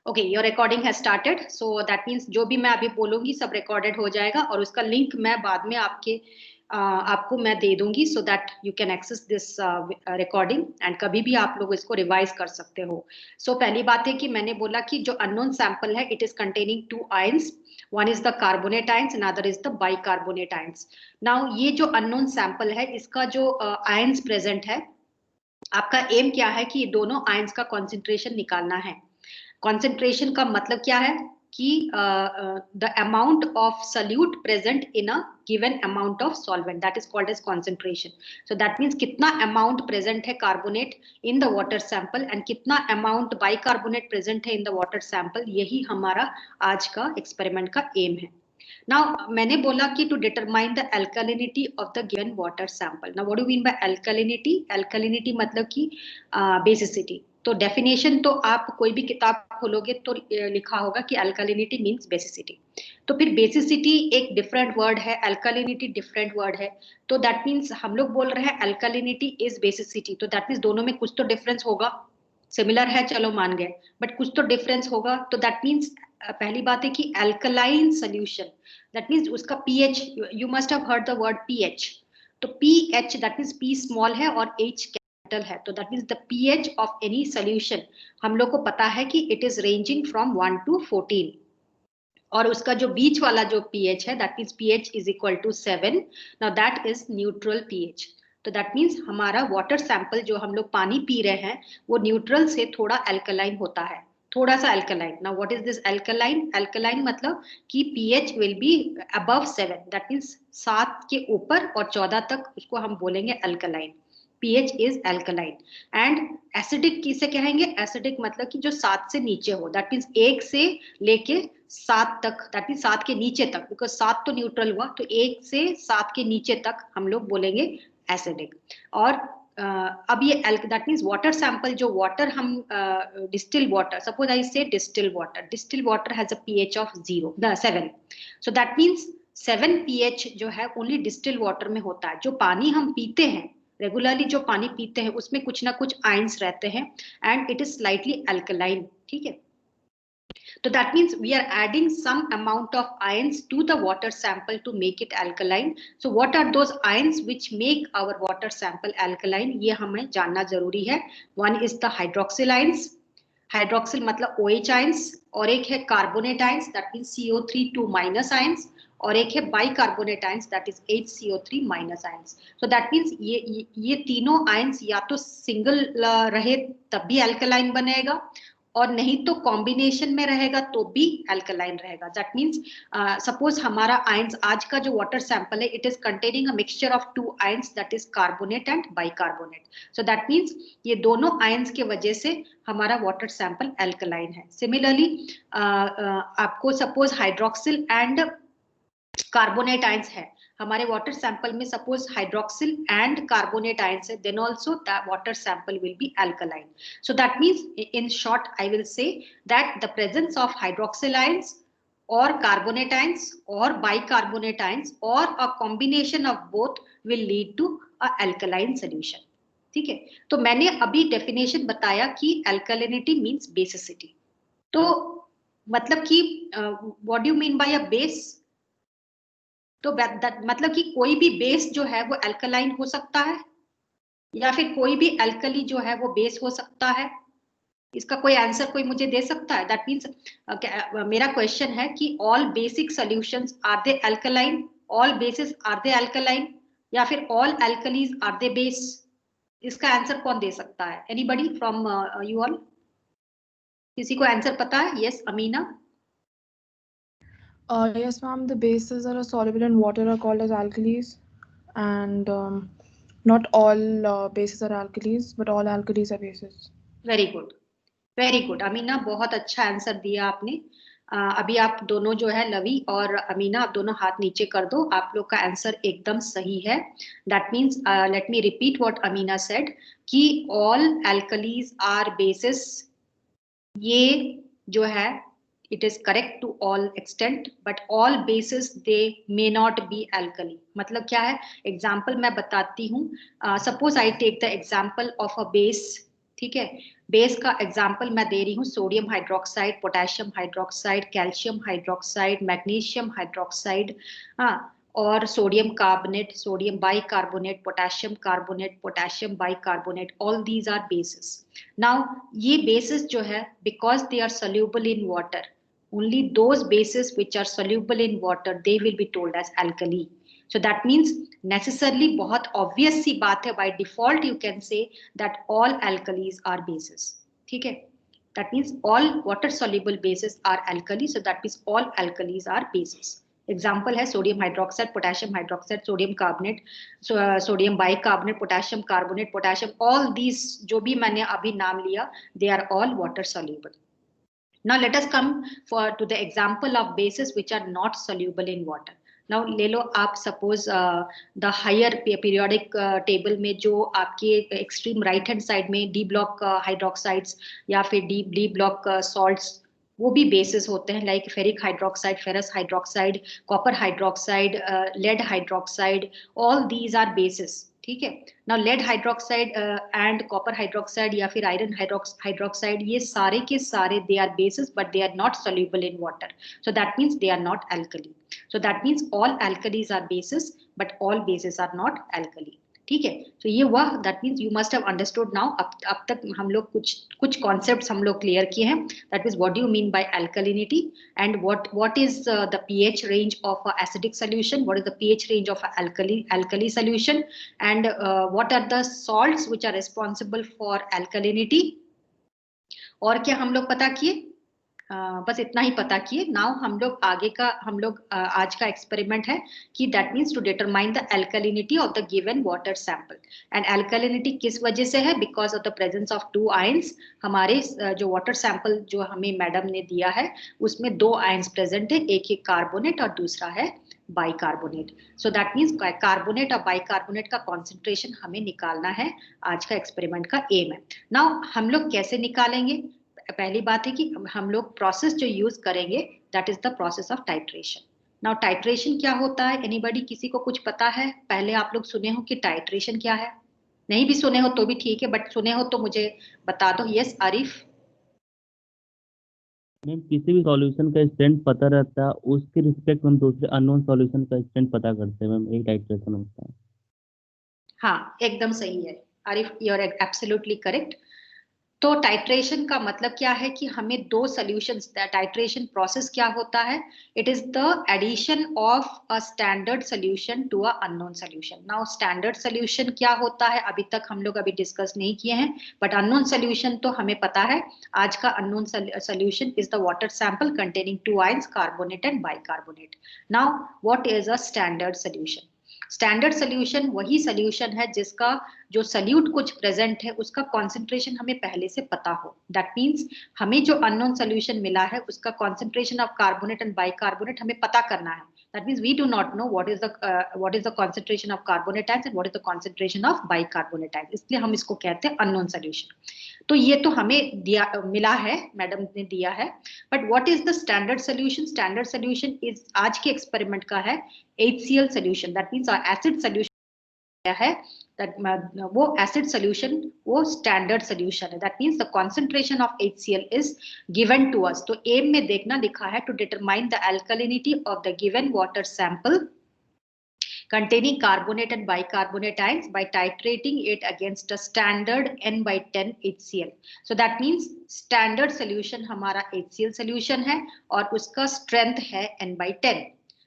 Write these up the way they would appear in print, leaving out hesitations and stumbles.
Okay, your recording has started, so that means जो भी मैं अभी बोलूंगी सब रिकॉर्डेड हो जाएगा और उसका लिंक मैं बाद में आपको मैं दे दूंगी, so that you can access this recording and कभी भी आप लोग इसको रिवाइज कर सकते हो। सो पहली बात है कि मैंने बोला कि जो अननोन सैंपल है it is containing 2 ions, one is the carbonate ions and other is the bicarbonate ions. Now ये जो अननोन सैंपल है इसका जो आयंस प्रेजेंट है, आपका एम क्या है कि दोनों आयंस का कॉन्सेंट्रेशन निकालना है। कॉन्सेंट्रेशन का मतलब क्या है कि the amount of solute present in a given amount of solvent, that is called as concentration. So that means कितना अमाउंट प्रेजेंट है carbonate in the water sample and कितना अमाउंट बाइकार्बोनेट प्रेजेंट है in the water sample, यही हमारा आज का experiment का M है। नाउ मैंने बोला कि to determine the alkalinity of the given water sample. Now what do mean by alkalinity? Alkalinity मतलब कि बेसिसिटी। तो डेफिनेशन तो आप कोई भी किताब खोलोगे तो लिखा होगा कि अल्कलिनिटी मींस बेसिसिटी। तो फिर बेसिसिटी एक डिफरेंट वर्ड है, अल्कलिनिटी डिफरेंट वर्ड है। तो दैट मीन्स हम लोग बोल रहे हैं अल्कलिनिटी इज बेसिसिटी, तो दैट मीन्स दोनों में कुछ तो डिफरेंस होगा। सिमिलर है चलो मान गए, बट कुछ तो डिफरेंस होगा। तो दैट मीन्स पहली बात है कि अल्कलाइन सोल्यूशन, दैट मीन्स उसका pH, you must have heard the word pH. तो pH that means P small है और एच कैपिटल है, तो that means the pH of any solution हम लोग को पता है कि it is ranging from 1 to 14, और उसका जो बीच वाला जो पीएच है that means pH is equal to 7। Now that is neutral pH. तो दैट मीन्स हमारा वाटर सैंपल जो हम लोग पानी पी रहे हैं वो न्यूट्रल से थोड़ा अल्कलाइन होता है, थोड़ा सा alkaline. Now what is this alkaline? Alkaline मतलब कि pH will be above 7, that means 7 के ऊपर और 14 तक उसको हम बोलेंगे alkaline. PH is alkaline. And acidic किसे कहेंगे? एसिडिक मतलब कि जो 7 से नीचे हो, दैट मीन्स 1 से लेके 7 तक, दैट मीन्स 7 के नीचे तक, बिकॉज 7 तो न्यूट्रल हुआ, तो 1 से 7 के नीचे तक हम लोग बोलेंगे एसिडिक। और अब ये दैट मीन्स वाटर सैंपल, जो वाटर हम डिस्टिल वाटर, सपोज आई से distil water has a pH of 7, so that means 7 pH जो है ओनली डिस्टिल वाटर में होता है। जो पानी हम पीते हैं रेगुलरली, जो पानी पीते हैं उसमें कुछ ना कुछ आयंस रहते हैं and it is slightly alkaline, ठीक है। So that means we are adding some amount of ions to the water sample to make it alkaline. So what are those ions which make our water sample alkaline? ये हमें जानना जरूरी है। One is the hydroxyl ions. Hydroxyl मतलब OH ions, और एक है carbonate ions that means CO3 2 minus ions, और एक है bicarbonate ions that is HCO3 minus ions. So that means ये तीनों आयंस या तो सिंगल रहे तब भी अल्कलाइन बनेगा, और नहीं तो कॉम्बिनेशन में रहेगा तो भी अल्कलाइन रहेगा। दैट मीन्स सपोज हमारा आयंस आज का जो वाटर सैंपल है it is containing a mixture of 2 ions that is carbonate and bicarbonate. So that means ये दोनों आयंस के वजह से हमारा वाटर सैंपल अल्कलाइन है। सिमिलरली आपको suppose hydroxyl and carbonate ions है हमारे वाटर सैंपल में, suppose hydroxyl and carbonate ions है, then also the water sample will be alkaline. So that means in short I will say that the presence of hydroxyl ions और carbonate ions और bicarbonate ions और a combination of both will lead to a alkaline solution, ठीक है। तो मैंने अभी definition बताया कि अल्कलिनिटी मीन्स बेसिसिटी। तो मतलब कि what do you mean bye a base? तो मतलब कि कोई भी बेस जो है वो अल्कलाइन हो सकता है, या फिर कोई भी अल्कली जो है वो बेस हो सकता है। इसका कोई आंसर कोई मुझे दे सकता है? दैट मीन्स मेरा क्वेश्चन है कि all basic solutions are they alkaline, all bases are they alkaline, या फिर all alkalis are they base? इसका आंसर कौन दे सकता है? Anybody from you all? किसी को आंसर पता है? Yes Amina? Yes, ma'am. The bases that are soluble in water are called as alkalis, and not all bases are alkalis, but all alkalis are bases. Very good, very good Amina, बहुत अच्छा answer दिया आपने। अभी आप दोनों जो है लवी और अमीना, आप दोनों हाथ नीचे कर दो, आप लोग का आंसर एकदम सही है। That means let me repeat what Amina said कि ऑल अल्कलीज आर बेसिस। ये जो है it is correct to all extent, but all bases they may not be alkali. मतलब क्या है? एग्जाम्पल मैं बताती हूँ। Suppose I take the example of a base, ठीक है। बेस का एग्जांपल मैं दे रही हूँ sodium hydroxide, potassium hydroxide, calcium hydroxide, magnesium hydroxide, हाँ, और sodium carbonate, sodium bicarbonate, potassium carbonate, potassium bicarbonate, all these are bases. Now ये बेसिस जो है, because they are soluble in water, only those bases which are soluble in water they will be told as alkali. So that means necessarily बहुत obvious सी बात है, by default you can say that all alkalis are bases. ठीक है, that means all water soluble bases are alkali, so that means all alkalis are bases. Example है sodium hydroxide, potassium hydroxide, sodium carbonate, sodium bicarbonate, potassium carbonate, potassium, all these जो भी मैंने अभी नाम लिया, they are all water soluble. Now let us come to the example of bases which are not soluble in water. Now ले लो आप suppose the higher periodic table में जो आपके extreme right hand side में D block hydroxides या फिर D block salts, वो भी bases होते हैं, like ferric hydroxide, ferrous hydroxide, copper hydroxide, lead hydroxide, all these are bases. ठीक है। Now lead hydroxide and copper hydroxide या फिर आयरन हाइड्रोक्साइड, ये सारे के सारे they are bases but they are not soluble in water, so that means they are not alkali. So that means all alkalis are bases but all bases are not alkali. ठीक है, तो ये हुआ, that means you must have understood now. अब तक हम लोग कुछ कॉन्सेप्ट्स हम लोग क्लियर किए हैं, that means what do you mean by alkalinity and what is the pH range of a acidic solution, what is the pH range of a alkali solution, and what are the salts which are responsible for alkalinity. और क्या हम लोग पता किए, बस इतना ही पता किए। नाउ हम लोग आगे का आज का एक्सपेरिमेंट है कि that means to determine the alkalinity of the given water sample. And alkalinity किस वजह से है, because of the presence of 2 ions. हमारे जो वाटर सैंपल जो हमें मैडम ने दिया है उसमें 2 आयंस प्रेजेंट है, एक है कार्बोनेट और दूसरा है bicarbonate. So that means carbonate और बाइकार्बोनेट का कॉन्सेंट्रेशन हमें निकालना है, आज का एक्सपेरिमेंट का एम है। नाउ हम लोग कैसे निकालेंगे, पहली बात है कि हम लोग प्रोसेस जो यूज करेंगे that is the process of titration. Now titration क्या होता है, एनीबॉडी, किसी को कुछ पता है? पहले आप लोग सुने हो कि टाइट्रेशन क्या है, नहीं भी सुने हो तो भी ठीक है, बट सुने हो तो मुझे बता दो। यस आरिफ। मैम किसी भी सॉल्यूशन का स्ट्रेंथ पता रहता है, उसके रिस्पेक्ट में दूसरे अननोन सॉल्यूशन का स्ट्रेंथ पता करते हैं मैम, एक टाइट्रेशन होता है। हाँ एकदम सही है Arif, you are absolutely correct. तो टाइट्रेशन का मतलब क्या है कि हमें 2 सॉल्यूशंस, टाइट्रेशन प्रोसेस क्या होता है, it is the addition of a standard solution to a unknown solution. Now standard solution क्या होता है अभी तक हम लोग डिस्कस नहीं किए हैं, बट अननोन सॉल्यूशन तो हमें पता है। आज का unknown solution is the water sample containing 2 ions, carbonate and bicarbonate. Now what is a standard solution? Standard solution वही सॉल्यूशन है जिसका जो सल्यूट कुछ प्रेजेंट है उसका कॉन्सेंट्रेशन हमें पहले से पता हो। दैट मीन्स हमें जो अननोन सॉल्यूशन मिला है उसका concentration of carbonate and bicarbonate हमें पता करना है। That means we do not know what is the concentration of carbonate ions and what is the concentration of bicarbonate ions, इसलिए हम इसको कहते हैं अननोन सॉल्यूशन। तो ये तो हमें मिला है, मैडम ने दिया है, but what is the standard solution? Standard solution is आज के एक्सपेरिमेंट का है HCl solution, that means acid solution है, वो एसिड सॉल्यूशन वो स्टैंडर्ड सॉल्यूशन है। That means the concentration of HCl is given to us. तो एम में देखना लिखा है to determine the alkalinity of the given water sample containing carbonate and bicarbonate ions by titrating it against a standard N/10 HCl. So that means standard solution हमारा HCl solution है और उसका strength है N/10.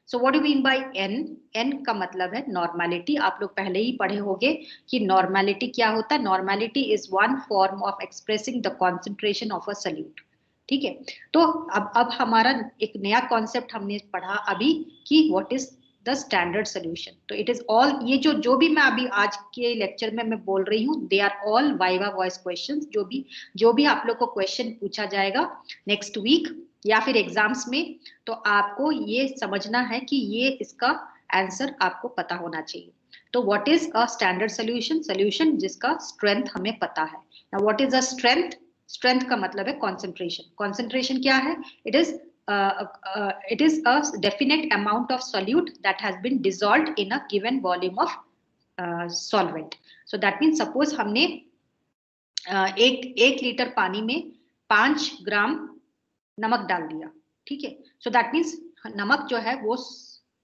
So what do you mean by N? N का मतलब है normality। आप लोग पहले ही पढ़े होंगे कि normality क्या होता है। Normality is one form of expressing the concentration of a solute. ठीक है, तो अब हमारा एक नया कॉन्सेप्ट हमने पढ़ा अभी कि what is the standard solution. तो इट इज ऑल, ये जो भी मैं अभी आज के लेक्चर में मैं बोल रही हूँ, they are all viva voce questions. जो भी आप लोग को क्वेश्चन पूछा जाएगा नेक्स्ट वीक या फिर एग्जाम्स में, तो आपको ये समझना है कि ये इसका आंसर आपको पता होना चाहिए। तो what is a standard solution? Solution जिसका स्ट्रेंथ हमें पता है। Now what is a strength? Strength का मतलब है कॉन्सेंट्रेशन। कॉन्सेंट्रेशन क्या है? It is a definite amount of solute that has been dissolved in a given volume of solvent. So that means suppose हमने एक लीटर पानी में 5 ग्राम नमक डाल दिया, ठीक है। सो दैट मीन्स नमक जो है वो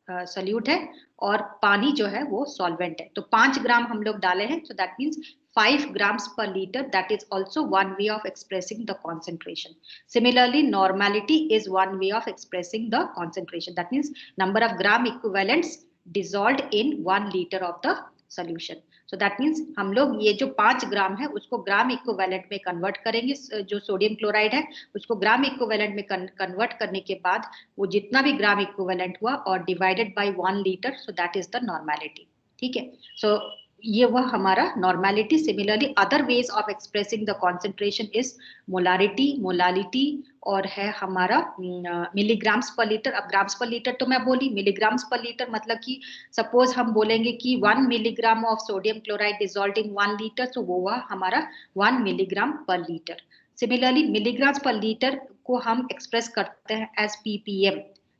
सल्यूट है और पानी जो है वो सॉल्वेंट है। तो 5 ग्राम हम लोग डाले हैं, सो that means 5 grams per liter. That is also one way of expressing the concentration. Similarly, normality is one way of expressing the concentration. That means number of gram equivalents dissolved in 1 liter of the solution. So that means हम लोग ये जो 5 ग्राम है उसको gram equivalent में convert करेंगे, जो sodium chloride है उसको ग्राम इक्विवेलेंट में कन्वर्ट करने के बाद वो जितना भी ग्राम इक्विवेलेंट हुआ और divided by 1 litre, so that is the normality, ठीक है। सो ये वह हमारा normality. Similarly other ways of expressing the concentration is molarity, molality, और है हमारा मिलीग्राम्स पर लीटर। अब ग्राम्स पर लीटर तो मैं बोली, मिलीग्राम्स पर लीटर मतलब कि सपोज हम बोलेंगे कि 1 milligram of sodium chloride dissolved in 1 litre, तो वो हुआ हमारा 1 मिलीग्राम पर litre. Similarly milligrams per litre को हम एक्सप्रेस करते हैं एज पीपीएम।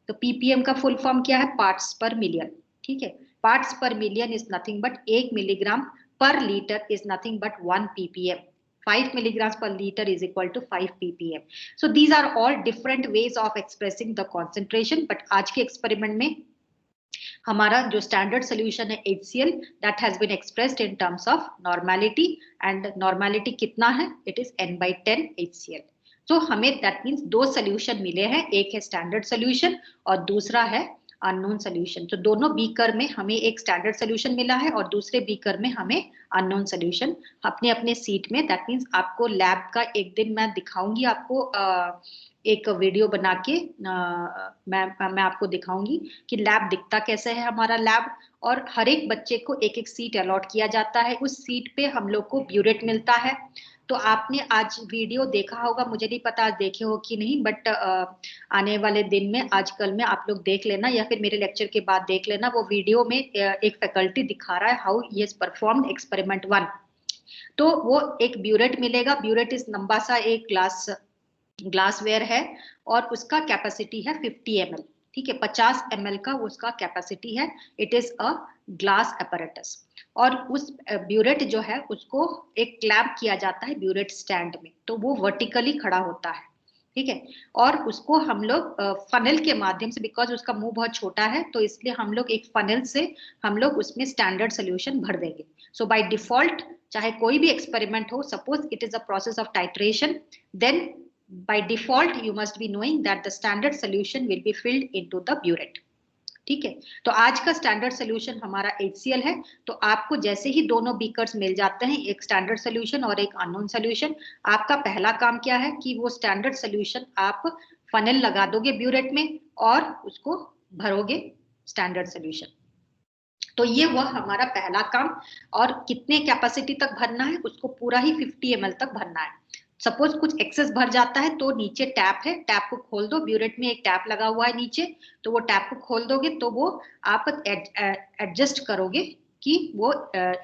तो पीपीएम का फुल फॉर्म क्या है? पार्ट्स पर मिलियन, ठीक है। Parts per million is nothing but 1 milligram per liter is nothing but 1 ppm. 5 milligrams per liter is equal to 5 ppm. So these are all different ways of expressing the concentration. But आज के experiment में हमारा जो standard solution है HCl, that has been expressed in terms of normality, and normality कितना है? It is n/10 HCl. तो हमें that means 2 solution मिले हैं, एक है standard solution और दूसरा है अननोन सोल्यूशन। तो दोनों बीकर में हमें एक स्टैंडर्ड सोल्यूशन मिला है और दूसरे बीकर में हमें अननोन सोल्यूशन अपने अपने सीट में। दैट मीन्स आपको लैब का एक दिन मैं दिखाऊंगी, आपको एक वीडियो बना के मैं आपको दिखाऊंगी कि लैब दिखता कैसे है हमारा लैब। और हर एक बच्चे को एक एक सीट अलॉट किया जाता है, उस सीट पे हम लोग को ब्यूरेट मिलता है। तो आपने आज वीडियो देखा होगा, मुझे नहीं पता आज देखे हो कि नहीं, बट आने वाले दिन में आजकल में आप लोग देख लेना या फिर मेरे लेक्चर के बाद देख लेना। वो वीडियो में एक फैकल्टी दिखा रहा है how he has performed experiment 1। तो वो एक ब्यूरेट मिलेगा। ब्यूरेट इस लंबा सा एक ग्लासवेयर है और उसका कैपेसिटी है 50 ml, ठीक है। 50 ml का उसका कैपेसिटी है। It is a glass apparatus। और उस ब्यूरेट जो है उसको एक क्लैंप किया जाता है ब्यूरेट स्टैंड में, तो वो वर्टिकली खड़ा होता है, ठीक है। और उसको हम लोग फनल के माध्यम से, बिकॉज उसका मुंह बहुत छोटा है तो इसलिए हम लोग एक फनल से हम लोग उसमें स्टैंडर्ड सोल्यूशन भर देंगे। सो बाय डिफॉल्ट चाहे कोई भी एक्सपेरिमेंट हो, suppose it is a process of titration, then by default you must be knowing that the standard solution will be filled into the burette, ठीक है। तो आज का स्टैंडर्ड सोल्यूशन हमारा HCl है। तो आपको जैसे ही दोनों बीकर्स मिल जाते हैं, एक स्टैंडर्ड सोल्यूशन और एक अननोन सोल्यूशन, आपका पहला काम क्या है कि वो स्टैंडर्ड सोल्यूशन आप फनल लगा दोगे ब्यूरेट में और उसको भरोगे स्टैंडर्ड सोल्यूशन। तो ये वह हमारा पहला काम। और कितने कैपेसिटी तक भरना है? उसको पूरा ही 50 ml तक भरना है। सपोज कुछ एक्सेस भर जाता है तो नीचे टैप है, टैप को खोल दो। ब्यूरेट में एक टैप लगा हुआ है नीचे, तो वो टैप को खोल दोगे तो वो आप एडजस्ट करोगे कि वो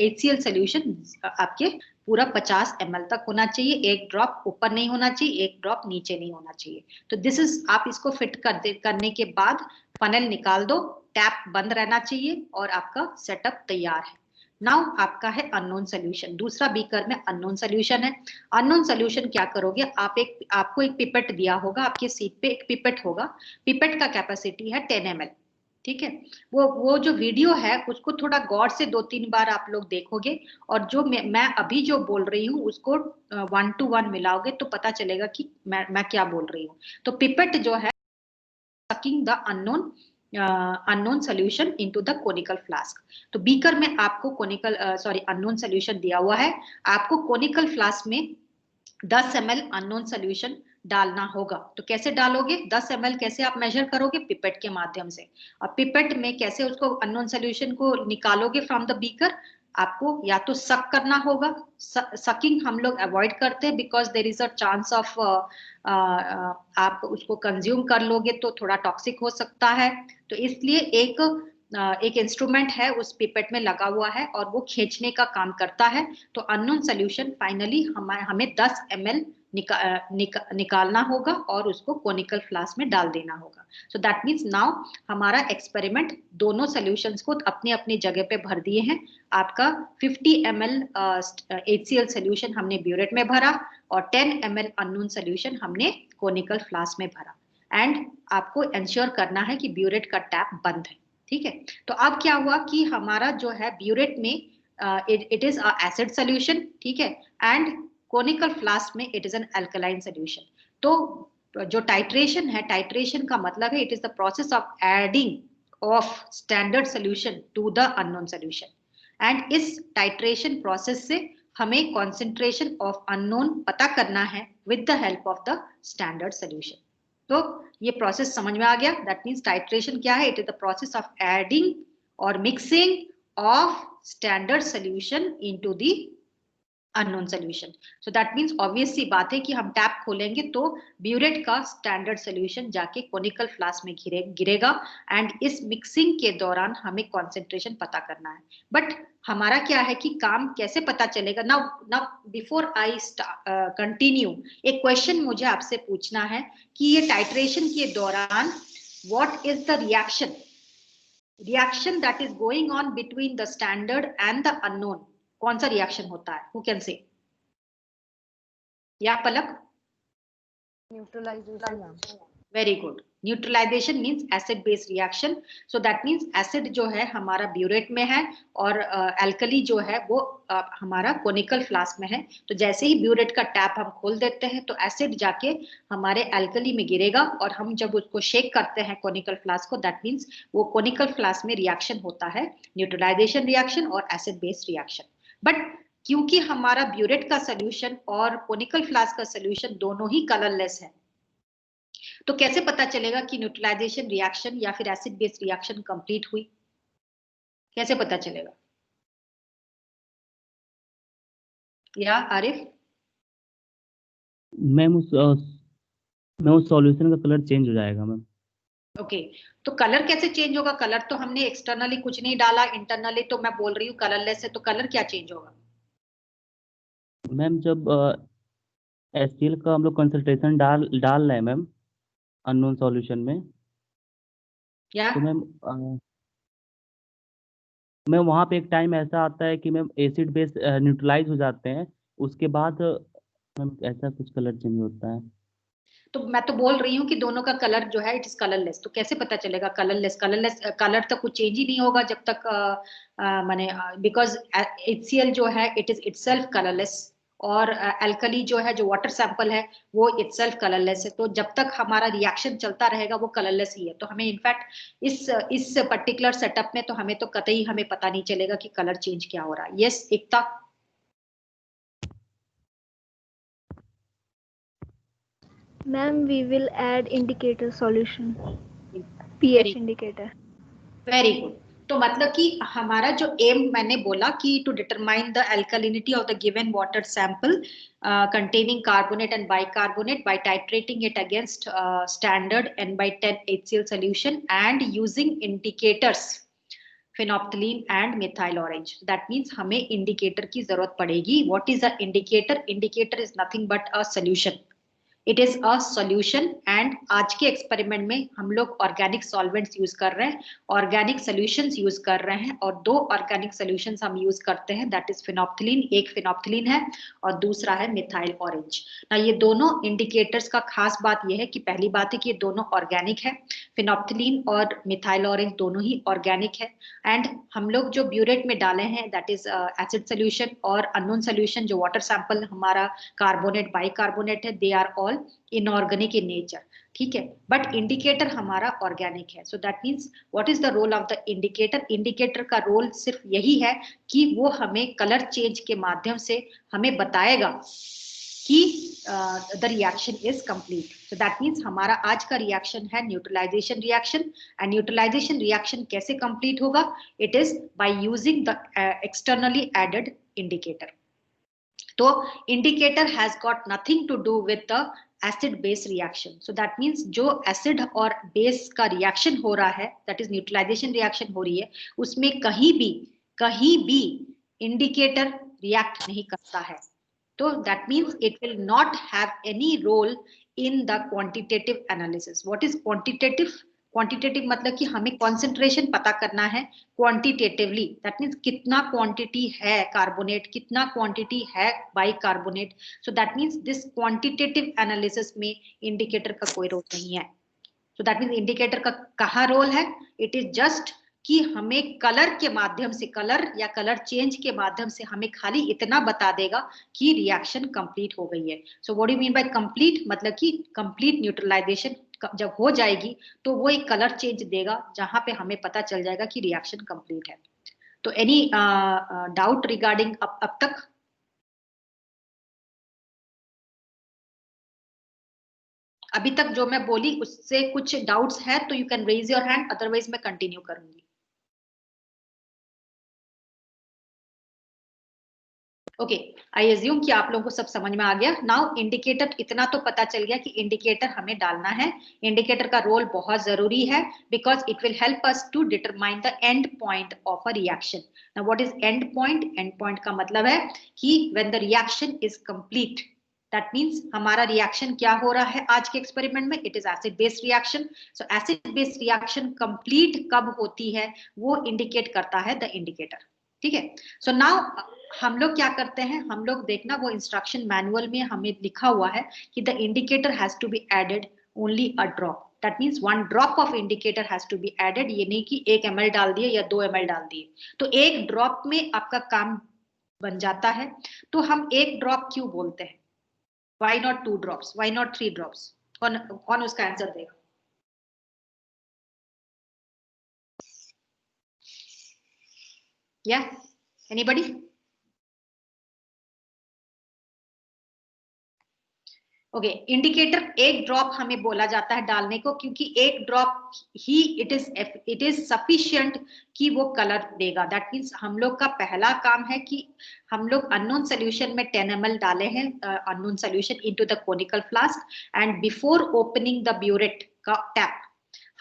HCl सोल्यूशन आपके पूरा 50 ml तक होना चाहिए। एक ड्रॉप ऊपर नहीं होना चाहिए, एक ड्रॉप नीचे नहीं होना चाहिए। तो दिस इज, आप इसको फिट करने के बाद फनल निकाल दो, टैप बंद रहना चाहिए और आपका सेटअप तैयार है। नाउ आपका है अननोन सोल्यूशन। दूसरा बीकर में अननोन सोल्यूशन है। अननोन सोल्यूशन क्या करोगे? आपको एक पिपेट दिया होगा, आपके सीट पे एक पिपेट होगा। पिपेट का कैपेसिटी है 10 ml, ठीक है। वो जो वीडियो है उसको थोड़ा गौर से 2-3 बार आप लोग देखोगे और जो मैं अभी जो बोल रही हूँ उसको 1 to 1 मिलाओगे तो पता चलेगा कि मैं क्या बोल रही हूँ। तो पिपेट जो है sucking the unknown solution into the conical flask। तो बीकर में आपको unknown solution दिया हुआ है। आपको conical flask में 10 ml unknown solution डालना होगा। तो कैसे डालोगे? 10 ml कैसे आप मेजर करोगे? पिपेट के माध्यम से। और पिपेट में कैसे उसको अननोन सोल्यूशन को निकालोगे फ्रॉम द बीकर? आपको या तो सक करना होगा। सकिंग हम लोग अवॉइड करते हैं because there is a chance of आप उसको कंज्यूम कर लोगे तो थोड़ा टॉक्सिक हो सकता है। तो इसलिए एक एक इंस्ट्रूमेंट है उस पिपेट में लगा हुआ है और वो खींचने का काम करता है, तो अननोन सोल्यूशन फाइनली हमें 10 ml निकालना होगा और उसको कोनिकल फ्लास्क में डाल देना होगा। सो दैट मीन्स नाउ हमारा एक्सपेरिमेंट दोनों सॉल्यूशंस को अपने अपनी जगह पे भर दिए हैं। आपका 50 ml HCl सोल्यूशन हमने ब्यूरेट में भरा और 10 ml अननोन सोल्यूशन हमने कोनिकल फ्लास्क में भरा, एंड आपको इंश्योर करना है कि ब्यूरेट का टैप बंद है। ठीक है, तो अब क्या हुआ कि हमारा जो है ब्यूरेट में it is a acid solution, ठीक है, एंड कोनिकल फ्लास्क में it is an alkaline solution. तो जो टाइट्रेशन है, टाइट्रेशन का मतलब है it is the process of adding of standard solution to the unknown solution, and इस टाइट्रेशन प्रोसेस से हमें कॉन्सेंट्रेशन ऑफ अननोन पता करना है with the help of the standard solution. तो ये प्रोसेस समझ में आ गया। दैट मीन्स टाइट्रेशन क्या है? It is the process of adding और mixing of standard solution into the unknown solution. So that means obvious सी बात है कि हम टैप खोलेंगे तो ब्यूरेट का स्टैंडर्ड सोल्यूशन जाके कोनिकल फ्लास्क में गिरेगा, एंड इस मिक्सिंग के दौरान हमें कॉन्सेंट्रेशन पता करना है। बट हमारा क्या है कि काम कैसे पता चलेगा? नाउ बिफोर आई कंटिन्यू, एक क्वेश्चन मुझे आपसे पूछना है कि ये टाइट्रेशन के दौरान what is the reaction that is going on between the standard and the unknown? कौन सा रिएक्शन होता है? Who can say? या Palak? Neutralisation. Very good. Neutralisation means acid base reaction. So that means acid जो है हमारा ब्यूरेट में है और एल्कली जो है वो हमारा कोनिकल फ्लास्क में है। तो जैसे ही ब्यूरेट का टैप हम खोल देते हैं तो एसिड जाके हमारे एल्कली में गिरेगा, और हम जब उसको शेक करते हैं कोनिकल फ्लास्क को, दैट मींस वो कोनिकल फ्लास्क में रिएक्शन होता है, न्यूट्रलाइजेशन रिएक्शन और एसिड बेस रिएक्शन। बट क्योंकि हमारा ब्यूरेट का सोल्यूशन और कोनिकल फ्लास्क का सोल्यूशन दोनों ही कलरलेस है, तो कैसे पता चलेगा कि न्यूट्रलाइजेशन रिएक्शन या फिर एसिड बेस रिएक्शन कंप्लीट हुई? कैसे पता चलेगा? या आरिफ? मैम उस सॉल्यूशन का कलर चेंज हो जाएगा मैम। ओके, तो कलर कैसे चेंज होगा? कलर तो हमने एक्सटर्नली कुछ नहीं डाला, इंटरनली तो मैं बोल रही हूँ कलरलेस है, तो कलर क्या चेंज होगा? मैम जब HCl का हम लोग कंसंट्रेशन डाल रहे हैं मैम अननोन सॉल्यूशन में, या तो मैम वहाँ पे एक टाइम ऐसा आता है कि मैम एसिड बेस न्यूट्रलाइज हो जाते हैं, उसके बाद मैम ऐसा कुछ कलर चेंज होता है। तो मैं तो बोल रही हूँ कि दोनों का कलर जो है इट इज कलरलेस, तो कैसे पता चलेगा कलरलेस? कलर तक कुछ चेंज ही नहीं होगा जब तक माने बिकॉज HCl जो है इट इज इटसेल्फ कलरलेस, और एल्कली जो है, जो वाटर सैंपल है, वो इटसेल्फ कलरलेस है। तो जब तक हमारा रिएक्शन चलता रहेगा वो कलरलेस ही है। तो हमें इनफैक्ट इस पर्टिकुलर सेटअप में तो हमें तो कतई हमें पता नहीं चलेगा कि कलर चेंज क्या हो रहा है। Yes Ekta? Ma'am, we will add indicator solution, pH indicator. Very good. तो मतलब कि हमारा जो एम मैंने बोला कि to determine the alkalinity of the given water sample containing carbonate and bicarbonate by titrating it against standard N/10 HCl solution and using indicators phenolphthalein and methyl orange. That means हमें indicator की जरूरत पड़ेगी। What is the indicator? Indicator is nothing but a solution. It is a solution, and आज के experiment में हम लोग organic solvents use कर रहे हैं, ऑर्गेनिक सॉल्यूशंस यूज कर रहे हैं, और दो ऑर्गेनिक सॉल्यूशंस हम यूज करते हैं, दैट इज फिनोप्थिलीन। एक फिनोप्थिलीन है और दूसरा है मिथाइल ऑरेंज। ना ये दोनों इंडिकेटर्स का खास बात यह है कि पहली बात है कि ये दोनों ऑर्गेनिक है, फिनोप्थिलीन और मिथाइल ऑरेंज दोनों ही ऑर्गेनिक है, एंड हम लोग जो ब्यूरेट में डाले हैं दैट इज एसिड सोल्यूशन, और अननोन सोल्यूशन जो वाटर सैंपल हमारा कार्बोनेट बाइकार्बोनेट है, they are all inorganic in nature. ठीक है, बट इंडिकेटर हमारा ऑर्गेनिक है। So that means what is the role of the indicator? Indicator का रोल सिर्फ यही है कि वो हमें कलर चेंज के माध्यम से हमें बताएगा कि the reaction is complete. So that means हमारा आज का रिएक्शन है neutralisation reaction, and neutralisation reaction कैसे कंप्लीट होगा? It is by using the externally added indicator. तो indicator has got nothing to do with the acid base reaction. So that means जो acid और base का reaction हो रहा है, that is neutralisation reaction हो रही है, उसमें कहीं भी इंडिकेटर रिएक्ट नहीं करता है. तो that means it will not have any role in the quantitative analysis. What is quantitative? Quantitative मतलब कि हमें कॉन्सेंट्रेशन पता करना है क्वांटिटेटिवली. दैट मीन्स कितना क्वांटिटी है कार्बोनेट, कितना क्वांटिटी है bicarbonate. So that means this quantitative analysis में इंडिकेटर का कोई रोल नहीं है. सो दैट मीन्स इंडिकेटर का कहाँ रोल है? इट इज जस्ट कि हमें कलर के माध्यम से, कलर या कलर चेंज के माध्यम से हमें खाली इतना बता देगा कि रिएक्शन कंप्लीट हो गई है. So what do mean bye complete? मतलब कि कंप्लीट न्यूट्रलाइजेशन जब हो जाएगी तो वो एक कलर चेंज देगा जहां पे हमें पता चल जाएगा कि रिएक्शन कंप्लीट है. तो एनी डाउट रिगार्डिंग अब तक? अभी तक जो मैं बोली उससे कुछ डाउट्स है तो you can raise your hand, otherwise मैं कंटिन्यू करूंगी. ओके, आई एज्यूम कि आप लोगों को सब समझ में आ गया. नाउ इंडिकेटर, इतना तो पता चल गया कि इंडिकेटर हमें डालना है. इंडिकेटर का रोल बहुत जरूरी है because it will help us to determine the end point of a reaction. Now what is end point? End point का मतलब है कि when the reaction is complete, that means हमारा रिएक्शन क्या हो रहा है आज के एक्सपेरिमेंट में? It is acid based reaction. So acid based reaction complete कब होती है वो इंडिकेट करता है द इंडिकेटर. ठीक है. सो नाउ हम लोग क्या करते हैं, हम लोग देखना वो इंस्ट्रक्शन मैनुअल में हमें लिखा हुआ है कि the indicator has to be added only a drop. That means 1 drop of indicator has to be added. ये नहीं कि 1 ml डाल दिए या 2 ml डाल दिए. तो एक ड्रॉप में आपका काम बन जाता है. तो हम एक ड्रॉप क्यों बोलते हैं? Why not 2 drops? Why not 3 drops? कौन उसका आंसर देगा? या एनीबॉडी? ओके, इंडिकेटर एक ड्रॉप हमें बोला जाता है डालने को क्योंकि एक ड्रॉप ही इट इज सफिशिएंट कि वो कलर देगा. दैट मीन्स हम लोग का पहला काम है कि हम लोग अननोन सोल्यूशन में 10 ml डाले हैं, unknown solution into the conical flask, and before opening the burette का टैप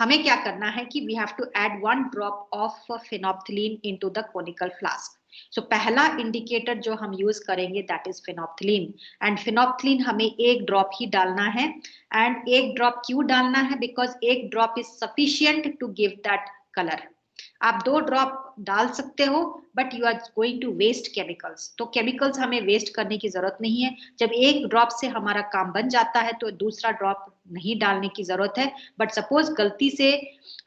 हमें क्या करना है कि we have to add 1 drop of phenolphthalein into the conical flask. So पहला इंडिकेटर जो हम यूज करेंगे that is phenolphthalein, and phenolphthalein हमें एक ड्रॉप ही डालना है. एंड एक ड्रॉप क्यों डालना है? बिकॉज एक drop is sufficient to give that colour. आप 2 ड्रॉप डाल सकते हो but you are going to waste chemicals. तो केमिकल्स हमें वेस्ट करने की जरूरत नहीं है. जब एक ड्रॉप से हमारा काम बन जाता है तो दूसरा ड्रॉप नहीं डालने की जरूरत है. बट सपोज गलती से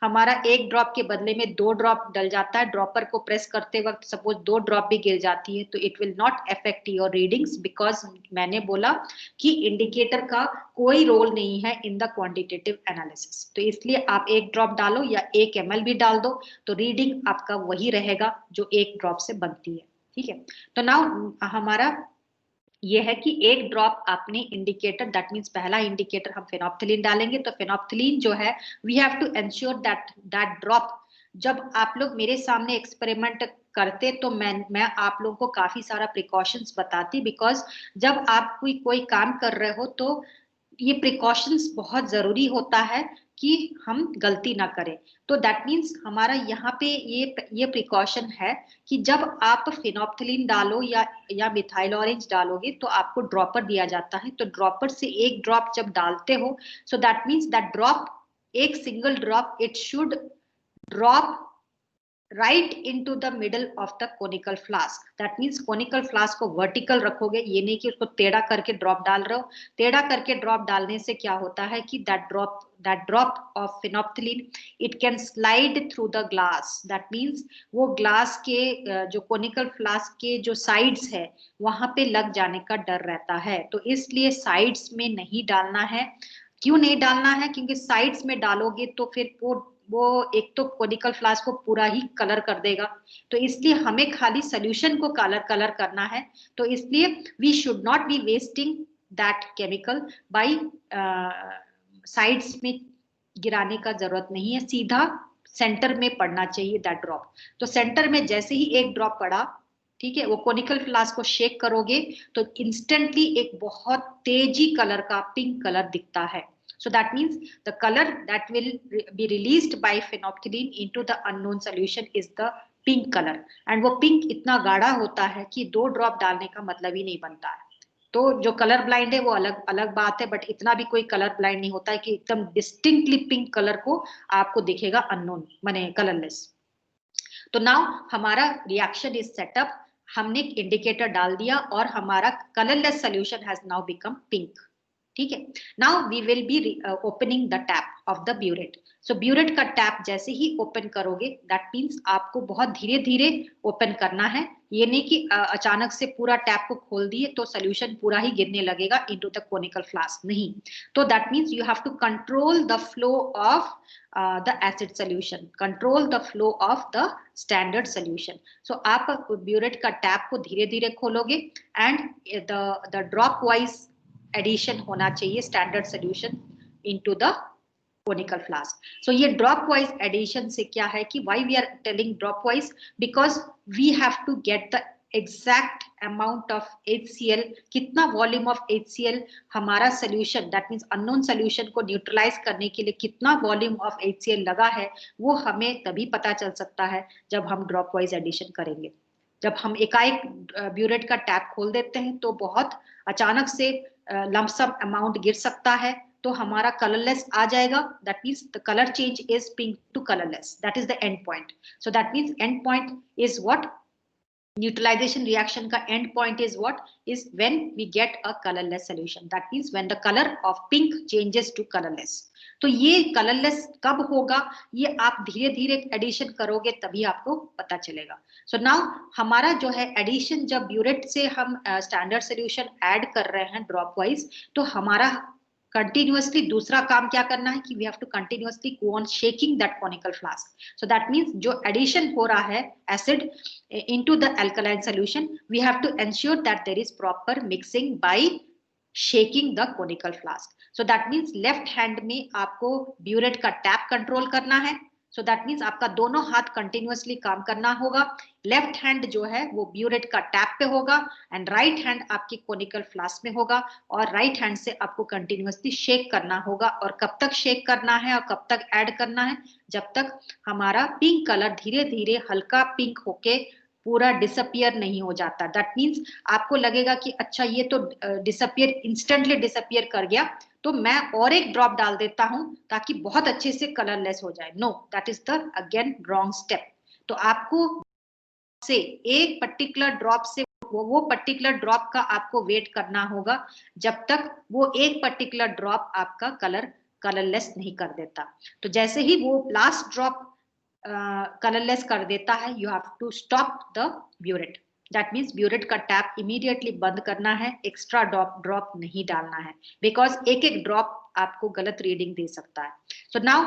हमारा एक ड्रॉप के बदले में 2 ड्रॉप डल जाता है, ड्रॉपर को प्रेस करते वक्त सपोज 2 ड्रॉप भी गिर जाती है, तो it will not affect your readings because मैंने बोला कि इंडिकेटर का कोई रोल नहीं है इन द क्वांटिटेटिव एनालिसिस. तो इसलिए आप एक ड्रॉप डालो या 1 ml भी डाल दो तो रीडिंग आपका वही रहेगा जो एक ड्रॉप से बनती है. ठीक है. तो नाउ हमारा ये है कि एक ड्रॉप आपने इंडिकेटर, दैट मीन्स पहला इंडिकेटर हम फेनोप्थिलीन डालेंगे. तो फेनोप्थिलीन जो है we have to ensure that drop, जब आप लोग मेरे सामने एक्सपेरिमेंट करते तो मैं आप लोगों को काफी सारा प्रिकॉशंस बताती, बिकॉज जब आप कोई काम कर रहे हो तो ये प्रिकॉशंस बहुत जरूरी होता है कि हम गलती ना करें. तो दैट मीन्स हमारा यहाँ पे ये प्रिकॉशन है कि जब आप फेनोप्थिलीन डालो या मिथाइल ऑरेंज डालोगे तो आपको ड्रॉपर दिया जाता है. तो ड्रॉपर से एक ड्रॉप जब डालते हो so that means that drop, एक single drop, it should drop right into the middle of the conical flask. That means conical flask को vertical रखोगे, ये नहीं कि उसको टेढ़ा करके ड्रॉप डाल रहे हो. टेढ़ा करके ड्रॉप डालने से क्या होता है कि that drop of phenolphthalein it can slide through the glass. That means वो ग्लास के जो conical flask के जो sides है वहां पे लग जाने का डर रहता है. तो इसलिए sides में नहीं डालना है. क्यों नहीं डालना है? क्योंकि साइड्स में डालोगे तो फिर वो एक तो कोनिकल फ्लास्क को पूरा ही कलर कर देगा. तो इसलिए हमें खाली सोल्यूशन को कलर करना है. तो इसलिए we should not be wasting that chemical by sides में गिराने का जरूरत नहीं है. सीधा सेंटर में पड़ना चाहिए दैट ड्रॉप. तो सेंटर में जैसे ही एक ड्रॉप पड़ा ठीक है, वो कोनिकल फ्लास्क को शेक करोगे तो इंस्टेंटली एक बहुत तेजी कलर का पिंक कलर दिखता है. So that means the color that will be released by phenolphthalein into the unknown solution is the pink color. And वो पिंक इतना गाढ़ा होता है कि 2 ड्रॉप डालने का मतलब ही नहीं बनता है. तो जो कलर ब्लाइंड है वो अलग अलग बात है, बट इतना भी कोई कलर ब्लाइंड नहीं होता है कि एकदम डिस्टिंक्टली पिंक कलर को आपको दिखेगा अननोन माने कलरलेस. तो नाउ हमारा रिएक्शन इज सेटअप, हमने इंडिकेटर डाल दिया और हमारा colourless solution has now become pink. ठीक है, now we will be opening the tap of the burette. So burette का टैप जैसे ही ओपन करोगे, दैट मीन्स आपको बहुत धीरे धीरे ओपन करना है. ये नहीं कि अचानक से पूरा टैप को खोल दिए तो सोल्यूशन पूरा ही गिरने लगेगा इनटू द कोनिकल फ्लास्क, नहीं. तो that means you have to control the flow of the acid solution, control the flow of the standard solution. So आप ब्यूरेट का टैप को धीरे धीरे खोलोगे and the drop wise addition होना चाहिए standard solution into the conical flask. So ये drop wise addition से क्या है कि why we are telling drop wise, because we have to get the exact amount of HCl, कितना volume of HCl हमारा solution, that means unknown solution को neutralise करने के लिए कितना वॉल्यूम ऑफ HCl लगा है, वो हमें तभी पता चल सकता है जब हम ड्रॉप वाइज एडिशन करेंगे. जब हम एकाएक ब्यूरेट का टैप खोल देते हैं तो बहुत अचानक से लमसम अमाउंट गिर सकता है, तो हमारा कलरलेस आ जाएगा. That means the colour change is pink to colourless, that is the end point. So that means end point is what, neutralization reaction का end point is what, is when we get a colorless solution. That means when the color of pink changes to colorless. तो ये colorless कब होगा, ये आप धीरे धीरे addition करोगे तभी आपको पता चलेगा. So now हमारा जो है एडिशन, जब ब्यूरेट से हम स्टैंडर्ड सोल्यूशन ऐड कर रहे हैं ड्रॉप वाइज, तो हमारा कंटिन्यूअसली दूसरा काम क्या करना है कि we have to continuously go on shaking that conical flask. So that means जो एडिशन हो रहा है acid into the alkaline solution, we have to ensure that there is proper mixing by shaking the conical flask. So that means left hand में आपको burette का tap control करना है. So that means आपका दोनों हाथ कंटिन्यूअसली काम करना होगा. लेफ्ट हैंड जो है वो ब्यूरेट का टैप पे होगा एंड राइट हैंड आपकी कोनिकल फ्लास्क में होगा, और राइट हैंड से आपको कंटिन्यूअसली शेक करना होगा. और कब तक शेक करना है और कब तक ऐड करना है, जब तक हमारा पिंक कलर धीरे धीरे हल्का पिंक होके पूरा डिसअपियर नहीं हो जाता. दैट मीन्स आपको लगेगा कि अच्छा ये तो डिसअपियर, इंस्टेंटली डिसअपियर कर गया, तो मैं और एक ड्रॉप डाल देता हूं ताकि बहुत अच्छे से कलरलेस हो जाए. No, that is the again wrong step. तो आपको से एक पर्टिकुलर ड्रॉप से वो पर्टिकुलर ड्रॉप का आपको वेट करना होगा जब तक वो एक पर्टिकुलर ड्रॉप आपका कलरलेस नहीं कर देता. तो जैसे ही वो लास्ट ड्रॉप कलरलेस कर देता है, you have to stop the burette. That means burette का टैप इमीडिएटली बंद करना है, एक्स्ट्रा ड्रॉप नहीं डालना है, बिकॉज एक एक ड्रॉप आपको गलत रीडिंग दे सकता है. सो नाउ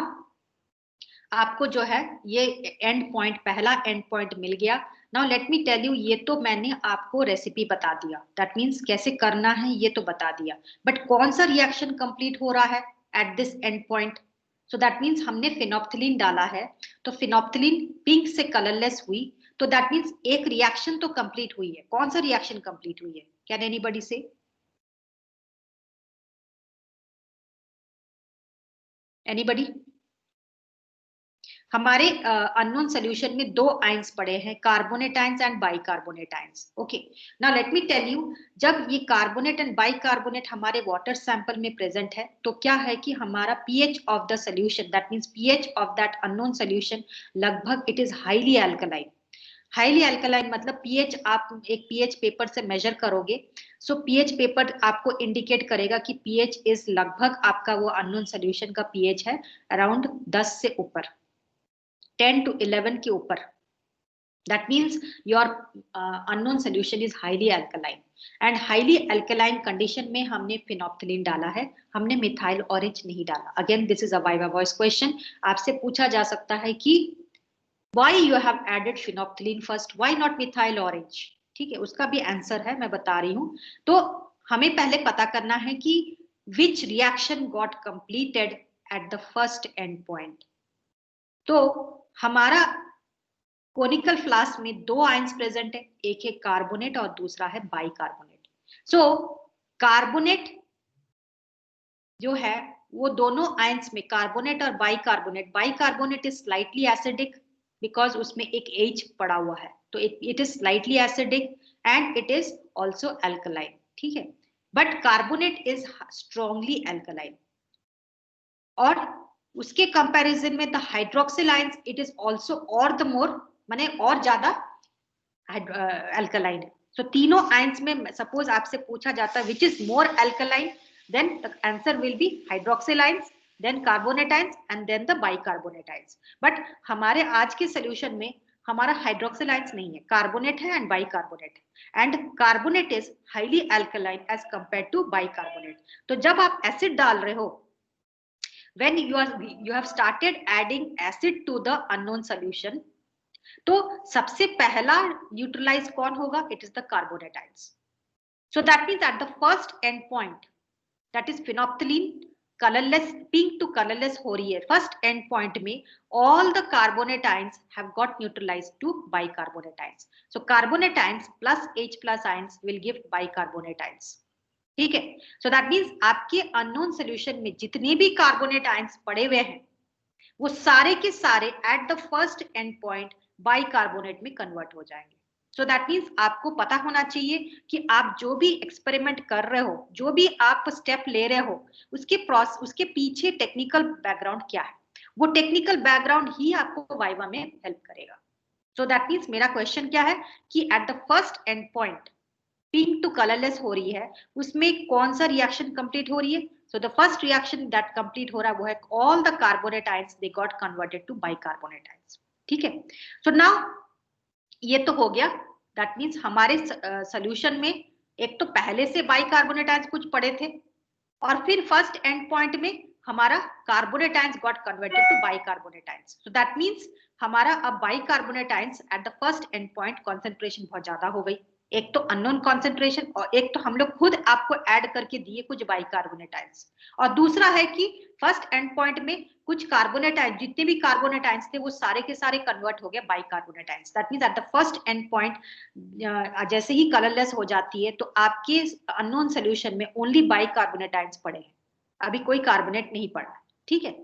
आपको जो है ये एंड पॉइंट, पहला एंड पॉइंट मिल गया. Now let me tell you, ये तो मैंने आपको रेसिपी बता दिया, दैट मीन्स कैसे करना है ये तो बता दिया, बट कौन सा रिएक्शन कंप्लीट हो रहा है at this end point. So that means हमने फिनोप्थिलीन डाला है, तो फिनोप्थिलीन पिंक से कलरलेस हुई, तो दैट मीन्स एक रिएक्शन तो कंप्लीट हुई है. कौन सा रिएक्शन कंप्लीट हुई है, कैन एनीबॉडी से? एनीबॉडी? हमारे अननोन सोल्यूशन में 2 आयंस पड़े हैं, carbonate ions and bicarbonate ions. Okay, now let me tell you, जब ये कार्बोनेट एंड बाइकार्बोनेट हमारे वाटर सैंपल में प्रेजेंट है, तो क्या है कि हमारा pH of the solution, that means pH of that unknown solution, लगभग it is highly alkaline. Highly alkaline मतलब पीएच, आप एक पीएच पेपर से मेजर करोगे, सो पीएच पेपर आपको इंडिकेट करेगा कि पीएच इज लगभग आपका वो अननोन सोल्यूशन का पीएच है अराउंड 10 से ऊपर, 10 to 11 के ऊपर. That means your unknown solution is highly alkaline. And highly alkaline condition में हमने phenolphthalein डाला है, हमने methyl orange नहीं डाला. Again, this is a viva voice question. आपसे पूछा जा सकता है कि why you have added phenolphthalein first, why not methyl orange? ठीक है, उसका भी आंसर है, मैं बता रही हूँ. तो हमें पहले पता करना है कि which reaction got completed at the first end point. तो हमारा कोनिकल फ्लास्क में 2 आयंस प्रेजेंट है, एक है कार्बोनेट और दूसरा है बाइकार्बोनेट। सो कार्बोनेट जो है वो दोनों आयंस में कार्बोनेट और bicarbonate is slightly acidic because उसमें एक H पड़ा हुआ है, तो it is slightly acidic and it is also alkaline, ठीक है। But carbonate is strongly alkaline, और उसके कंपैरिजन में the hydroxyl ions it is also और द मोर, माने और ज्यादा अल्कलाइन है। सो तीनों आयंस में सपोज आपसे पूछा जाता है which is more alkaline, then the answer will be hydroxyl ions, then carbonate ions and then the bicarbonate ions. But हमारे आज के solution में हमारा hydroxyl ions नहीं है, कार्बोनेट है and bicarbonate है, and carbonate is highly alkaline as compared to bicarbonate. तो जब आप acid डाल रहे हो, when you have started adding acid to the unknown solution, तो सबसे पहला न्यूट्रलाइज कौन होगा? It is the carbonate ions. So that means at the first end point, that is phenolphthalein colorless, pink to colorless हो रही है, first end point में all the carbonate ions have got neutralized to bicarbonate ions. So carbonate ions plus H plus ions will give bicarbonate ions. ठीक है. So that means आपके unknown solution में जितने भी carbonate ions पड़े हुए हैं वो सारे के सारे at the first end point bicarbonate में convert हो जाएंगे. सो दैट मीन्स आपको पता होना चाहिए कि आप जो भी एक्सपेरिमेंट कर रहे हो, जो भी आप स्टेप ले रहे हो, उसके पीछे टेक्निकल बैकग्राउंड क्या है, वो टेक्निकल बैकग्राउंड ही आपको वाइवा में हेल्प करेगा. सो दैट मीन्स मेरा क्वेश्चन क्या है कि at the first end point pink to colourless हो रही है, उसमें कौन सा रिएक्शन कंप्लीट हो रही है? So the first reaction that complete हो रहा है वो है all the carbonate ions they got converted to bicarbonate ions. ठीक है. सो नाउ ये तो हो गया. दैट मीन्स हमारे सोल्यूशन में एक तो पहले से बाइकार्बोनेट आयंस कुछ पड़े थे और फिर फर्स्ट एंड पॉइंट में हमारा carbonate ions got converted to bicarbonate ions. So that means हमारा अब bicarbonate ions at the first end point concentration बहुत ज्यादा हो गई. एक तो अननोन कॉन्सेंट्रेशन और एक तो हम लोग खुद आपको ऐड करके दिए कुछ बाइकार्बोनेट आयंस, और दूसरा है कि फर्स्ट एंड पॉइंट में कुछ कार्बोनेट आयंस, जितने भी कार्बोनेट आयंस थे वो सारे के सारे कन्वर्ट हो गए bicarbonate ions. That means eight the first end point जैसे ही कलरलेस हो जाती है तो आपके अननोन सॉल्यूशन में ओनली बाइकार्बोनेट आयंस पड़े हैं, अभी कोई कार्बोनेट नहीं पड़ा. ठीक है.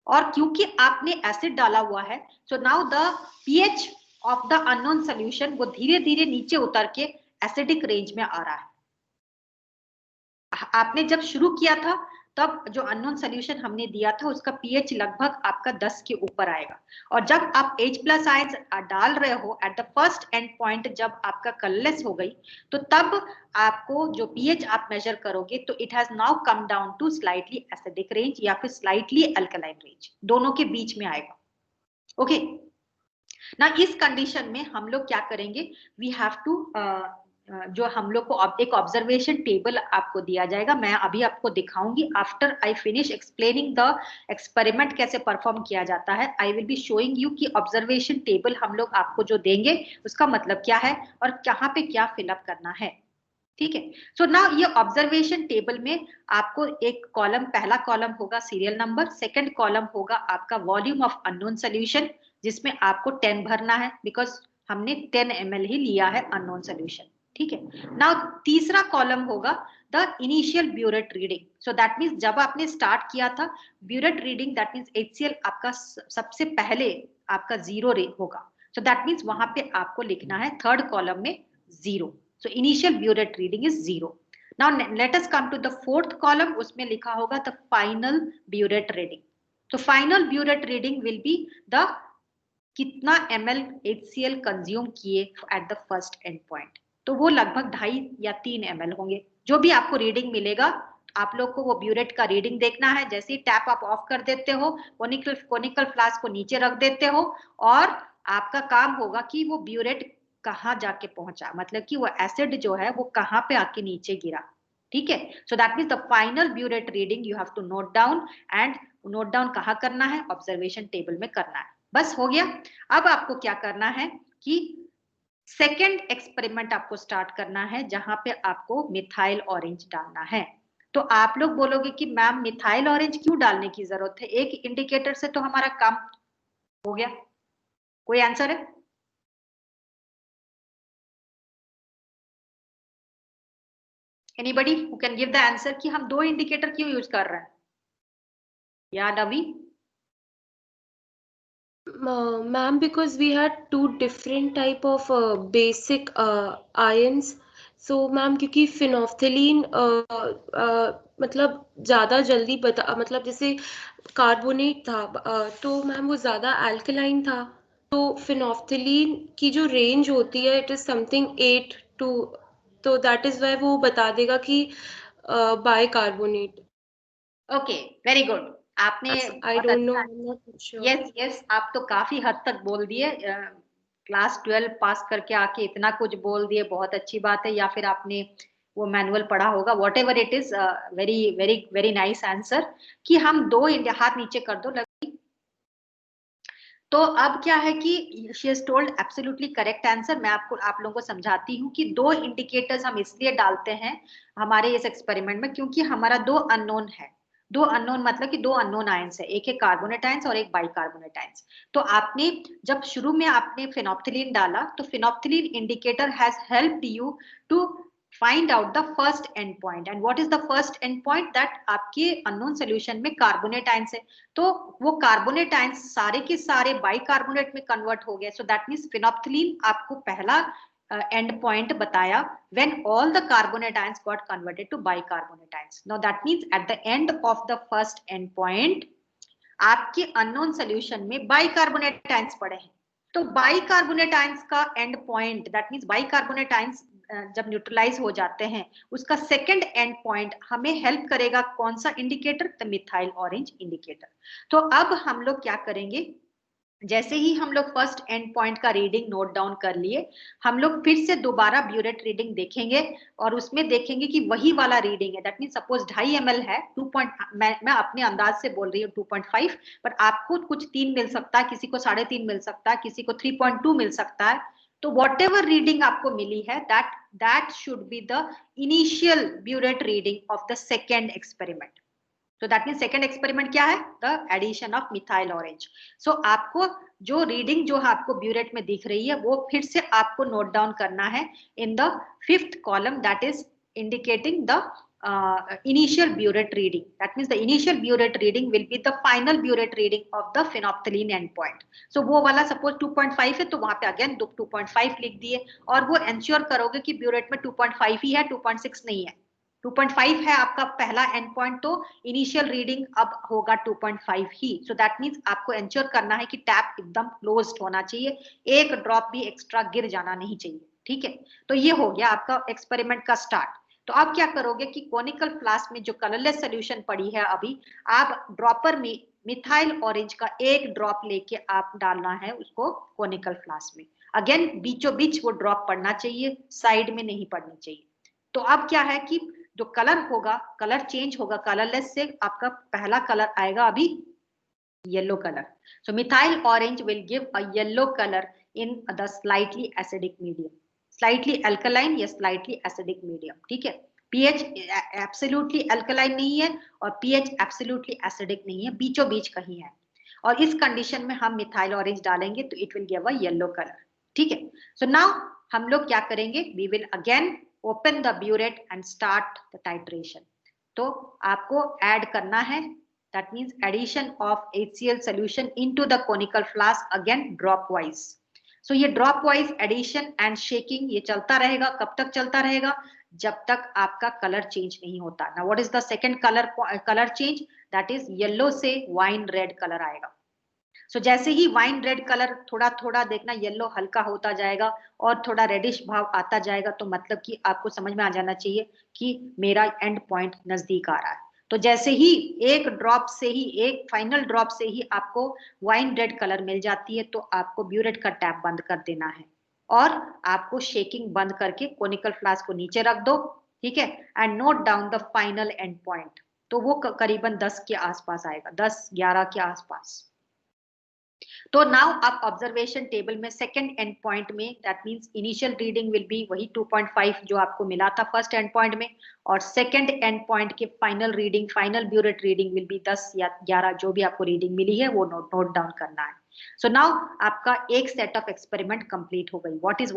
और क्योंकि आपने एसिड डाला हुआ है, so now the pH of the unknown solution वो धीरे धीरे नीचे उतर के एसिडिक रेंज में आ रहा है. आपने जब शुरू किया था तब जो अननोन सॉल्यूशन हमने दिया था उसका पीएच लगभग आपका 10 के ऊपर आएगा, और जब आप H+ आयंस डाल रहे हो eight the first end point जब आपका कलरलेस हो गई तो तब आपको जो पीएच आप मेजर करोगे तो it has now come down to slightly acidic range या फिर स्लाइटली अल्कलाइन रेंज, दोनों के बीच में आएगा. ओके ना. इस कंडीशन में हम लोग क्या करेंगे, वी हैव टू जो हम लोग को एक ऑब्जर्वेशन टेबल आपको दिया जाएगा, मैं अभी आपको दिखाऊंगी. After I finish explaining the experiment कैसे परफॉर्म किया जाता है, I will be showing you कि ऑब्जर्वेशन टेबल हम लोग आपको जो देंगे उसका मतलब क्या है और कहाँ पे क्या फिलअप करना है. ठीक है. सो नाउ ये ऑब्जर्वेशन टेबल में आपको एक कॉलम, पहला कॉलम होगा सीरियल नंबर, सेकेंड कॉलम होगा आपका वॉल्यूम ऑफ अननोन सोल्यूशन जिसमें आपको 10 भरना है बिकॉज हमने 10 ml ही लिया है अननोन सोल्यूशन. ठीक है. नाउ तीसरा कॉलम होगा the initial burette reading. So that means जब आपने स्टार्ट किया था burette reading, that means HCl आपका सबसे पहले आपका 0 होगा. सो दैट मीन्स वहां पे आपको लिखना है थर्ड कॉलम में 0. So initial burette reading is 0. Now let us come to the fourth column. उसमें लिखा होगा the final burette reading. So final burette reading will be the कितना ml HCl कंज्यूम किए at the first end point. तो वो लगभग 2.5 या 3 ml होंगे. जो भी आपको रीडिंग मिलेगा आप लोग को वो ब्यूरेट का रीडिंग देखना है. जैसे ही टैप आप ऑफ कर देते हो, कोनिकल फ्लास्क को नीचे रख देते हो और आपका काम होगा कि वो ब्यूरेट कहाँ जाके पहुंचा, मतलब कि वो एसिड जो है वो कहाँ पे आके नीचे गिरा. ठीक है. So that means the final burette reading you have to note down, and note down कहाँ करना है, ऑब्जर्वेशन टेबल में करना है. बस हो गया. अब आपको क्या करना है कि सेकेंड एक्सपेरिमेंट आपको स्टार्ट करना है जहां पे आपको मिथाइल ऑरेंज डालना है. तो आप लोग बोलोगे कि मैम मिथाइल ऑरेंज क्यों डालने की जरूरत है, एक इंडिकेटर से तो हमारा काम हो गया. कोई आंसर है? Anybody who can give the answer कि हम 2 इंडिकेटर क्यों यूज कर रहे हैं? या नवी? Ma'am, because we had 2 different type of basic ions. So ma'am क्योंकि फिनोफ्थलीन मतलब ज़्यादा जल्दी मतलब जैसे कार्बोनेट था तो मैम वो ज़्यादा अल्कलाइन था, तो फिनोफ्थलीन की जो रेंज होती है इट इज़ समथिंग 8 टू, तो दैट इज़ वाई वो बता देगा कि bicarbonate. Okay, very good. आपने I don't know, I am not sure. Yes, आप तो काफी हद तक बोल दिए। क्लास 12 पास करके आके इतना कुछ बोल दिए, बहुत अच्छी बात है। या फिर आपने वो मैनुअल पढ़ा होगा, what ever it is, very very very nice answer कि हम 2 हाथ नीचे कर दो लगी। तो अब क्या है कि she has told absolutely correct answer. मैं आपको आप लोगों को समझाती हूँ कि 2 इंडिकेटर्स हम इसलिए डालते हैं हमारे इस एक्सपेरिमेंट में क्योंकि हमारा 2 अननोन है। 2 अननोन मतलब कि 2 अननोन आयंस है, एक है कार्बोनेट आयंस और एक बाइकार्बोनेट आयंस। तो आपने जब शुरू में आपने फिनोप्थिलीन डाला तो phenolphthalein indicator has helped you to find out the first endpoint, and what is the first endpoint? that आपके unknown solution में कार्बोनेट आयंस है, तो वो कार्बोनेट आयंस सारे के सारे बाइकार्बोनेट में कन्वर्ट हो गए। सो दैट मींस फिनोप्थिलीन आपको पहला एंड पॉइंट बताया when all the carbonate ions got converted to bicarbonate ions. Now that means at the end of the first end point आपके unknown solution में बाइकार्बोनेट आयंस पड़े हैं। तो बाइकार्बोनेट आयंस का and point, that means bicarbonate ions जब neutralise हो जाते हैं उसका सेकंड एंड पॉइंट हमें हेल्प करेगा कौन सा indicator? The methyl orange indicator. तो अब हम लोग क्या करेंगे, जैसे ही हम लोग फर्स्ट एंड पॉइंट का रीडिंग नोट डाउन कर लिए, हम लोग फिर से दोबारा ब्यूरेट रीडिंग देखेंगे और उसमें देखेंगे कि वही वाला रीडिंग है। दैट मीन सपोज 2.5 ml है, मैं अपने अंदाज से बोल रही हूँ 2.5, पर आपको कुछ 3 मिल सकता है, किसी को 3.5 मिल सकता है, किसी को 3.2 मिल सकता है। तो वॉट एवर रीडिंग आपको मिली है that should be the initial burette reading of the second experiment. तो दैट मीन सेकेंड एक्सपेरिमेंट क्या है? The addition of methyl orange. So आपको जो रीडिंग जो आपको ब्यूरेट में दिख रही है वो फिर से आपको नोट डाउन करना है in the 5th column, that is indicating the initial burette reading. That means the initial burette reading will be the final burette reading of the phenolphthalein endpoint. So वो वाला suppose 2.5 है तो वहां पे again 2.5 लिख दिए और वो ensure करोगे कि burette में 2.5 ही है, 2.6 नहीं है। 2.5 है आपका पहला एंड पॉइंट, तो इनिशियल रीडिंग अब होगा 2.5 ही। सो दैट मींस आपको एंश्योर करना है कि टैप एकदम क्लोज्ड होना चाहिए, एक ड्रॉप भी एक्स्ट्रा गिर जाना नहीं चाहिए। ठीक है, तो ये हो गया आपका एक्सपेरिमेंट का स्टार्ट। तो आप क्या करोगे कि कोनिकल फ्लास्क में जो कलरलेस सोल्यूशन पड़ी है अभी, आप ड्रॉपर में मिथाइल ऑरेंज का एक ड्रॉप लेके आप डालना है उसको कोनिकल फ्लास्क में। अगेन बीचों बीच वो ड्रॉप पड़ना चाहिए, साइड में नहीं पड़नी चाहिए। तो अब क्या है कि जो कलर होगा, कलर चेंज होगा, कलरलेस से आपका पहला कलर आएगा अभी yellow colour. So methyl orange will give a yellow colour in the slightly acidic medium, slightly alkaline या स्लाइटली एसिडिक मीडियम। ठीक है, पीएच एब्सोल्युटली अल्कलाइन नहीं है और पीएच एब्सोल्युटली एसिडिक नहीं है, बीचों बीच कहीं है। और इस कंडीशन में हम मिथाइल ऑरेंज डालेंगे तो it will give a yellow colour. ठीक है, सो नाउ हम लोग क्या करेंगे, we will again open the burette and start the titration. तो आपको ऐड करना है, that means addition of HCl solution into the conical flask again drop wise. So ये drop wise addition and shaking ये चलता रहेगा। कब तक चलता रहेगा? जब तक आपका कलर चेंज नहीं होता। Now what is the second color change? That is yellow से wine red कलर आएगा। सो जैसे ही वाइन रेड कलर थोड़ा थोड़ा देखना येलो हल्का होता जाएगा और थोड़ा रेडिश भाव आता जाएगा, तो मतलब कि आपको समझ में आ जाना चाहिए कि मेरा एंड पॉइंट नजदीक आ रहा है। तो जैसे ही एक ड्रॉप से ही, एक फाइनल ड्रॉप से ही आपको वाइन रेड कलर मिल जाती है तो आपको ब्यूरेट का टैप बंद कर देना है और आपको शेकिंग बंद करके कोनिकल फ्लास्क को नीचे रख दो। ठीक है, and note down the final and point. तो वो करीबन 10 के आसपास आएगा, 10-11 के आसपास। तो नाउ आप ऑब्जर्वेशन टेबल में सेकंड एंड पॉइंट में, that means initial reading will B वही 2.5 जो आपको मिला था फर्स्ट एंड पॉइंट में, और सेकंड एंड पॉइंट के final reading, final burette reading will B 10 या 11, जो भी आपको रीडिंग मिली है वो नोट डाउन करना है। सो नाउ आपका एक सेट ऑफ एक्सपेरिमेंट कंप्लीट हो गई. What is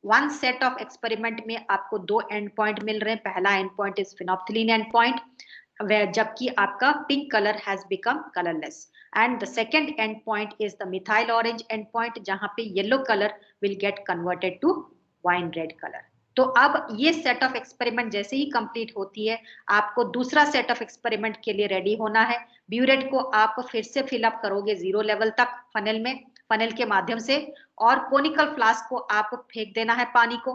one set of experiment में आपको 2 एंड पॉइंट मिल रहे हैं. पहला end point is phenolphthalein and point, जबकि आपका pink colour has become colourless, and the second end point is the methyl orange end point, जहां पे yellow color will get converted to wine red color. तो अब ये set of experiment जैसे ही complete होती है, आपको दूसरा सेट ऑफ एक्सपेरिमेंट के लिए रेडी होना है. ब्यूरेट को आप फिर से फिलअप करोगे 0 लेवल तक फनल के माध्यम से, और कोनिकल फ्लास्क को आप फेंक देना है पानी को.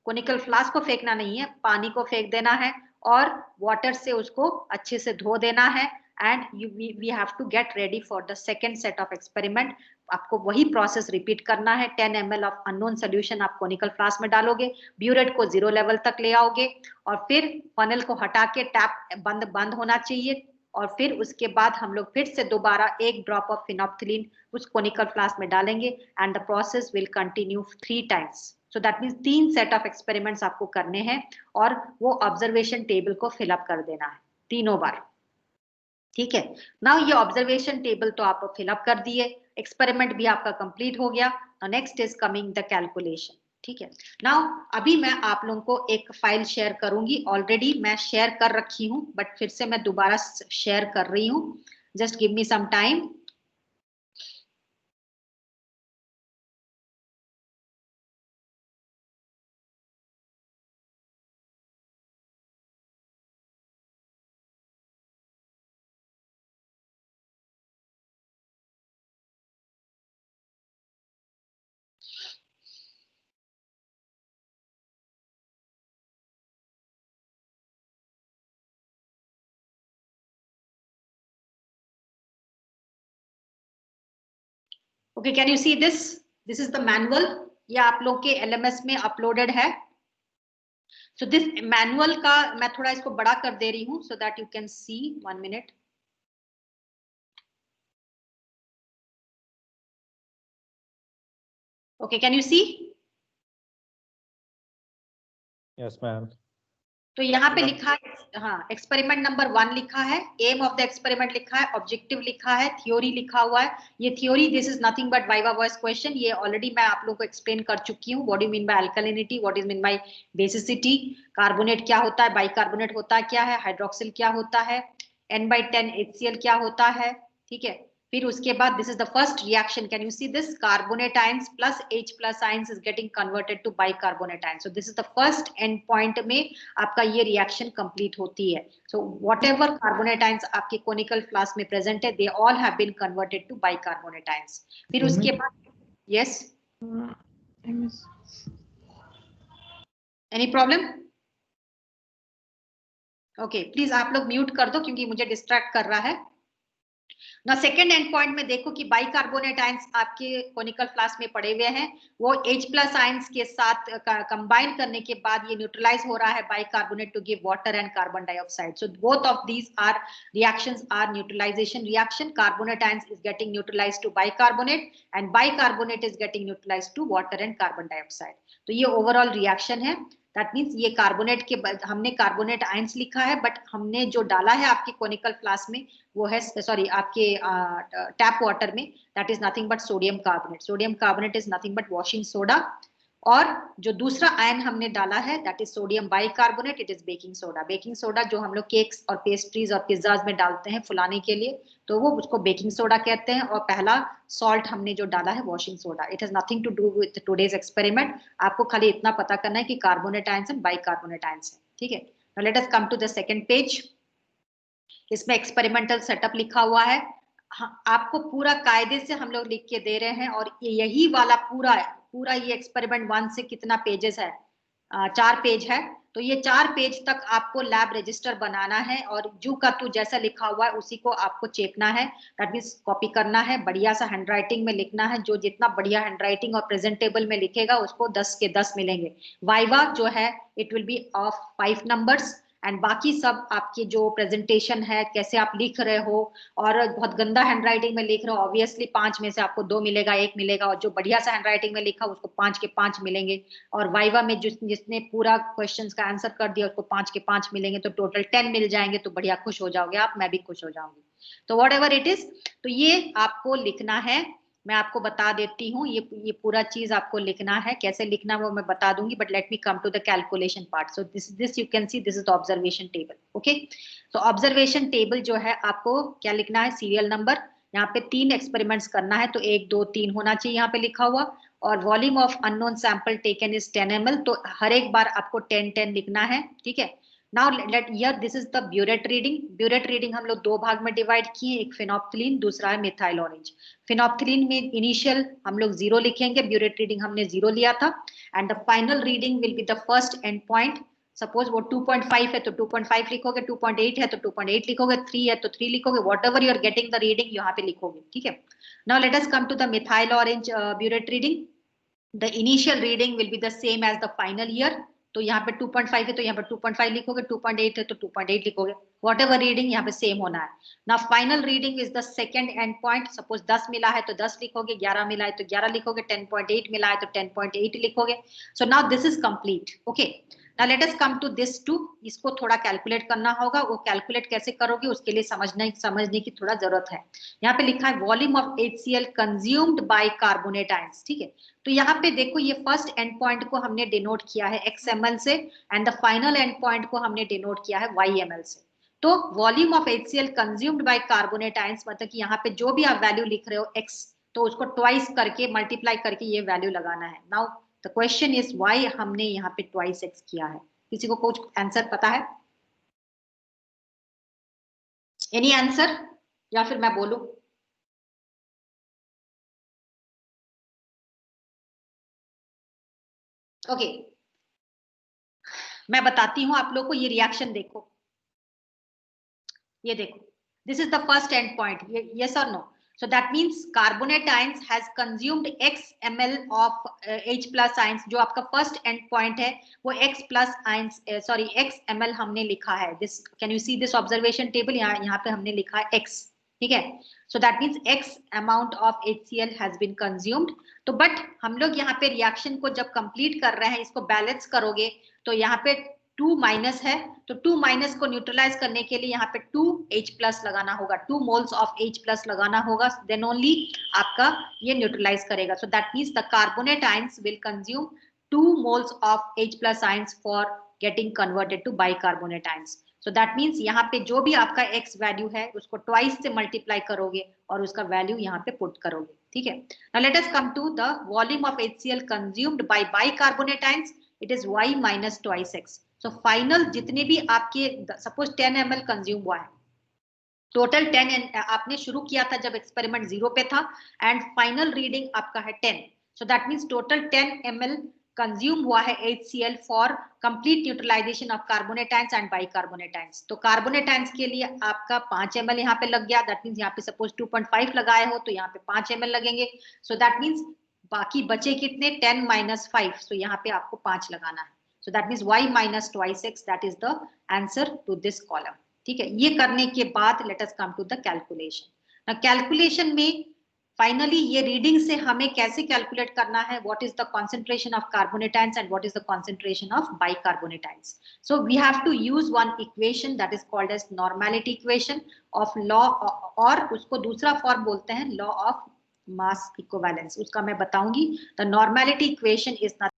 कोनिकल फ्लास्क को फेंकना नहीं है, पानी को फेंक देना है और वाटर से उसको अच्छे से धो देना है. And we have to get ready for the second set of experiment. आपको वही प्रोसेस रिपीट करना है. 10 ml ऑफ अननोन सोल्यूशन आप कोनिकल फ्लास्क में डालोगे, ब्यूरेट को 0 लेवल तक ले आओगे, और फिर फनल को हटा के टैप बंद होना चाहिए, और फिर उसके बाद हम लोग फिर से दोबारा 1 ड्रॉप ऑफ फिनोप्थिलीन उस कोनिकल फ्लास्क में डालेंगे, and the process will continue 3 times. So that means 3 set of experiments आपको करने हैं, और वो ऑब्जर्वेशन टेबल को फिलअप कर देना है 3 बार. ठीक है. नाउ ये ऑब्जर्वेशन टेबल तो आप फिलअप कर दिए, एक्सपेरिमेंट भी आपका कंप्लीट हो गया. Now next is coming the calculation. ठीक है. नाउ अभी मैं आप लोगों को एक फाइल शेयर करूंगी. ऑलरेडी मैं शेयर कर रखी हूं, बट फिर से मैं दोबारा शेयर कर रही हूं. Just give me some time. Okay, can you see this? This is the manual. ये आप लोग के LMS में अपलोडेड है. सो दिस मैनुअल का मैं थोड़ा इसको बड़ा कर दे रही हूं, so that you can see. 1 minute. Okay, can you see? Yes ma'am. तो यहाँ पे लिखा है, हाँ, एक्सपेरिमेंट नंबर 1 लिखा है, एम ऑफ द एक्सपेरिमेंट लिखा है, ऑब्जेक्टिव लिखा है, थ्योरी लिखा हुआ है. ये theory, this is nothing but viva voice question. ये ऑलरेडी मैं आप लोगों को एक्सप्लेन कर चुकी हूँ. What do mean by alkalinity, what is mean by basicity, carbonate क्या होता है, बाइकार्बोनेट होता क्या है, हाइड्रोक्सिल क्या होता है, N/10 HCl क्या होता है. ठीक है. फिर उसके बाद this is the first reaction. Can you see this? Carbonate ions plus H plus ions is getting converted to bicarbonate ions. So this is the first end point में आपका ये रिएक्शन कंप्लीट होती है. सो व्हाटएवर कार्बोनेट आयंस आपके conical flask में present है, they all have been converted to bicarbonate ions. फिर उसके बाद, yes, any problem? Okay, please आप लोग म्यूट कर दो क्योंकि मुझे डिस्ट्रैक्ट कर रहा है ना. सेकेंड एंड पॉइंट में देखो कि बाइकार्बोनेट आयंस आपके कोनिकल फ्लास्क में पड़े हुए हैं. वो H प्लस आयंस के साथ कंबाइन करने के बाद ये न्यूट्रलाइज हो रहा है bicarbonate to give water and carbon dioxide. So both of these are reactions are neutralisation reaction. Carbonate ions is getting neutralised to bicarbonate, and bicarbonate is getting neutralised to water and carbon dioxide. तो ये overall reaction है. That means ये carbonate के, हमने carbonate ions लिखा है, but हमने जो डाला है आपके कोनिकल फ्लास्क में वो है, सॉरी, आपके टैप वाटर में, that is nothing but sodium carbonate. Sodium carbonate is nothing but washing soda. और जो दूसरा आयन हमने डाला है that is sodium bicarbonate, it is baking soda. Baking soda जो हम लोग केक्स और पेस्ट्रीज और पिज्जाज में डालते हैं फुलाने के लिए, तो वो उसको बेकिंग सोडा कहते हैं. और पहला सॉल्ट हमने जो डाला है washing soda. It has nothing to do with today's experiment. आपको खाली इतना पता करना है कि carbonate ions and bicarbonate ions है. ठीक है. Now let us come to the second page. इसमें एक्सपेरिमेंटल सेटअप लिखा हुआ है. आपको पूरा कायदे से हम लोग लिख के दे रहे हैं, और यही वाला पूरा ये एक्सपेरिमेंट 1 से कितना पेजेस है, 4 पेज है. तो ये 4 पेज तक आपको लैब रजिस्टर बनाना है, और जू का तू जैसा लिखा हुआ है उसी को आपको चेपना है. दैट मीन्स कॉपी करना है, बढ़िया सा हैंडराइटिंग में लिखना है. जो जितना बढ़िया हैंडराइटिंग और प्रेजेंटेबल में लिखेगा उसको 10 के 10 मिलेंगे. वाइवा जो है it will be of 5 numbers, and बाकी सब आपकी जो प्रेजेंटेशन है, कैसे आप लिख रहे हो, और बहुत गंदा हैंडराइटिंग में लिख रहे हो, ऑब्वियसली 5 में से आपको 2 मिलेगा, 1 मिलेगा. और जो बढ़िया सा हैंडराइटिंग में लिखा उसको 5 के 5 मिलेंगे. और वाइवा में जिसने पूरा क्वेश्चंस का आंसर कर दिया उसको 5 के 5 मिलेंगे. तो टोटल 10 मिल जाएंगे. तो बढ़िया खुश हो जाओगे आप, मैं भी खुश हो जाऊंगी. तो वॉट एवर इट इज, तो ये आपको लिखना है, मैं आपको बता देती हूँ, ये पूरा चीज आपको लिखना है, कैसे लिखना वो मैं बता दूंगी, but let me come to the calculation part. So this you can see, this is the observation table. Okay, तो ऑब्जर्वेशन टेबल जो है आपको क्या लिखना है, सीरियल नंबर, यहाँ पे 3 एक्सपेरिमेंट्स करना है, तो 1 2 3 होना चाहिए यहाँ पे लिखा हुआ, और volume of unknown sample taken is 10 ml, तो हर एक बार आपको 10 लिखना है. ठीक है, now late here this is the burette reading. Burette reading हम लोग 2 भाग में डिवाइड किए, एक फिनोप्थिलीन, दूसरा है मिथाइल ऑरेंज. फिनोप्थिलीन में इनिशियल हम लोग 0 लिखेंगे, ब्यूरेट रीडिंग हमने 0 लिया था, and the final reading will be the first end point. Suppose वो 2.5 है तो 2.5 लिखोगे, 2.8 है तो 2.8 लिखोगे, 3 है तो 3 लिखोगे, whatever you are getting the reading यहाँ पे लिखोगे. ठीक है, now let us come to the methyl orange burette reading. The initial reading will be the same as the final year, तो यहाँ पे 2.5 है तो यहाँ पे 2.5 लिखोगे, 2.8 है तो 2.8 लिखोगे, वॉट एवर रीडिंग यहाँ पे सेम होना है. ना final reading is the second and point. Suppose 10 मिला है तो 10 लिखोगे, 11 मिला है तो 11 लिखोगे, 10.8 मिला है तो 10.8 लिखोगे. So now this is complete. Okay, now let us come to this too. इसको थोड़ा कैलकुलेट करना होगा, वो कैलकुलेट कैसे करोगे उसके लिए समझने की थोड़ा जरूरत है. यहाँ पे लिखा है volume of HCl consumed bye carbonate ions. ठीक है, तो यहाँ पे देखो ये फर्स्ट एंड पॉइंट को हमने डिनोट किया है XML से, and the final and point को हमने डिनोट किया है YML से. तो volume of HCl consumed bye carbonate ions मतलब कि यहाँ पे जो भी आप वैल्यू लिख रहे हो X, तो उसको ट्वाइस करके मल्टीप्लाई करके ये वैल्यू लगाना है. Now the question is why हमने यहाँ पे ट्वाइस X किया है. किसी को कुछ आंसर पता है? एनी आंसर, या फिर मैं बोलूं? ओके, मैं बताती हूं आप लोग को. ये रिएक्शन देखो, ये देखो, this is the first end point. Yes और no? So that means carbonate ions has consumed X ml of H plus ions. जो आपका फर्स्ट एंड पॉइंट है वो X plus ions, sorry X ml हमने लिखा है. This can you see this observation table, यहाँ पे हमने लिखा है X. ठीक है, so that means X amount of HCl has been consumed. तो बट हम लोग यहाँ पे रिएक्शन को जब कंप्लीट कर रहे हैं, इसको बैलेंस करोगे तो यहाँ पे 2 माइनस है, तो 2 माइनस को न्यूट्रलाइज करने के लिए यहाँ पे 2H प्लस लगाना होगा, 2 मोल्स ऑफ H प्लस लगाना होगा, देन ओनली आपका ये न्यूट्रलाइज करेगा. So that means the carbonate ions will consume 2 moles of H plus ions for getting converted to bicarbonate ions. So that means यहाँ पे जो भी आपका X वैल्यू है उसको ट्वाइस से मल्टीप्लाई करोगे और उसका वैल्यू यहाँ पे पुट करोगे. ठीक है, now let us come to the volume of HCl consumed by bicarbonate ions. It is Y minus twice X. So final जितने भी आपके सपोज 10 ml कंज्यूम हुआ है, टोटल 10 आपने शुरू किया था जब एक्सपेरिमेंट 0 पे था, एंड फाइनल रीडिंग आपका है 10. So that means total 10 ml consume हुआ है HCl for complete neutralisation of carbonate ions and bicarbonate ions. तो कार्बोनेट आयंस के लिए आपका 5 ml यहाँ पे लग गया. दैट मींस यहाँ पे सपोज 2.5 लगाए हो तो यहाँ पे 5 ml लगेंगे. सो दैट मींस बाकी बचे कितने, 10 माइनस 5. सो यहाँ पे आपको 5 लगाना है. So that means Y minus twice X, that is the answer to this column. ठीक है, ये करने के बाद let us come to the calculation. Now calculation में finally ये reading से हमें कैसे calculate करना है, what is the concentration of carbonate ions and what is the concentration of bicarbonate ions. So we have to use one equation that is called as normality equation of law, और उसको दूसरा form बोलते हैं law of mass equivalence. उसका मैं बताऊंगी. The normality equation is nothing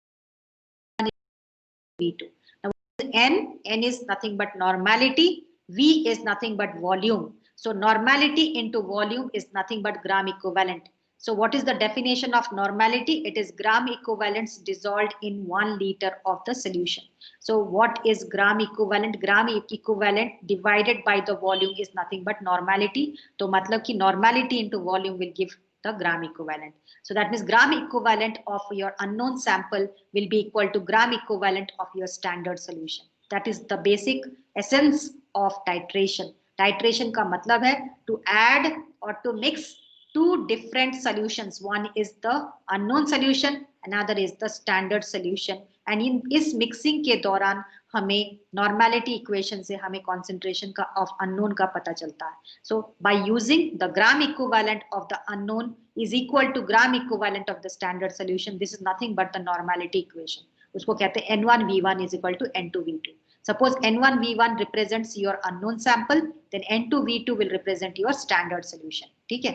V2. Now N is nothing but normality, V is nothing but volume. So normality into volume is nothing but gram equivalent. So what is the definition of normality? It is gram equivalents dissolved in 1 liter of the solution. So what is gram equivalent? Gram equivalent divided by the volume is nothing but normality. तो मतलब कि normality into volume will give the gram equivalent. So that means gram equivalent of your unknown sample will be equal to gram equivalent of your standard solution. That is the basic essence of titration. Titration का मतलब है to add or to mix 2 different solutions. One is the unknown solution, another is the standard solution. And in इस mixing के दौरान हमें normality equation से हमें concentration का of unknown का पता चलता है. So by using the gram equivalent of the unknown is equal to gram equivalent of the standard solution, this is nothing but the normality equation. उसको कहते हैं N1 V1 is equal to N2 V2. Suppose N1 V1 represents your unknown sample, then N2 V2 will represent your standard solution. ठीक है?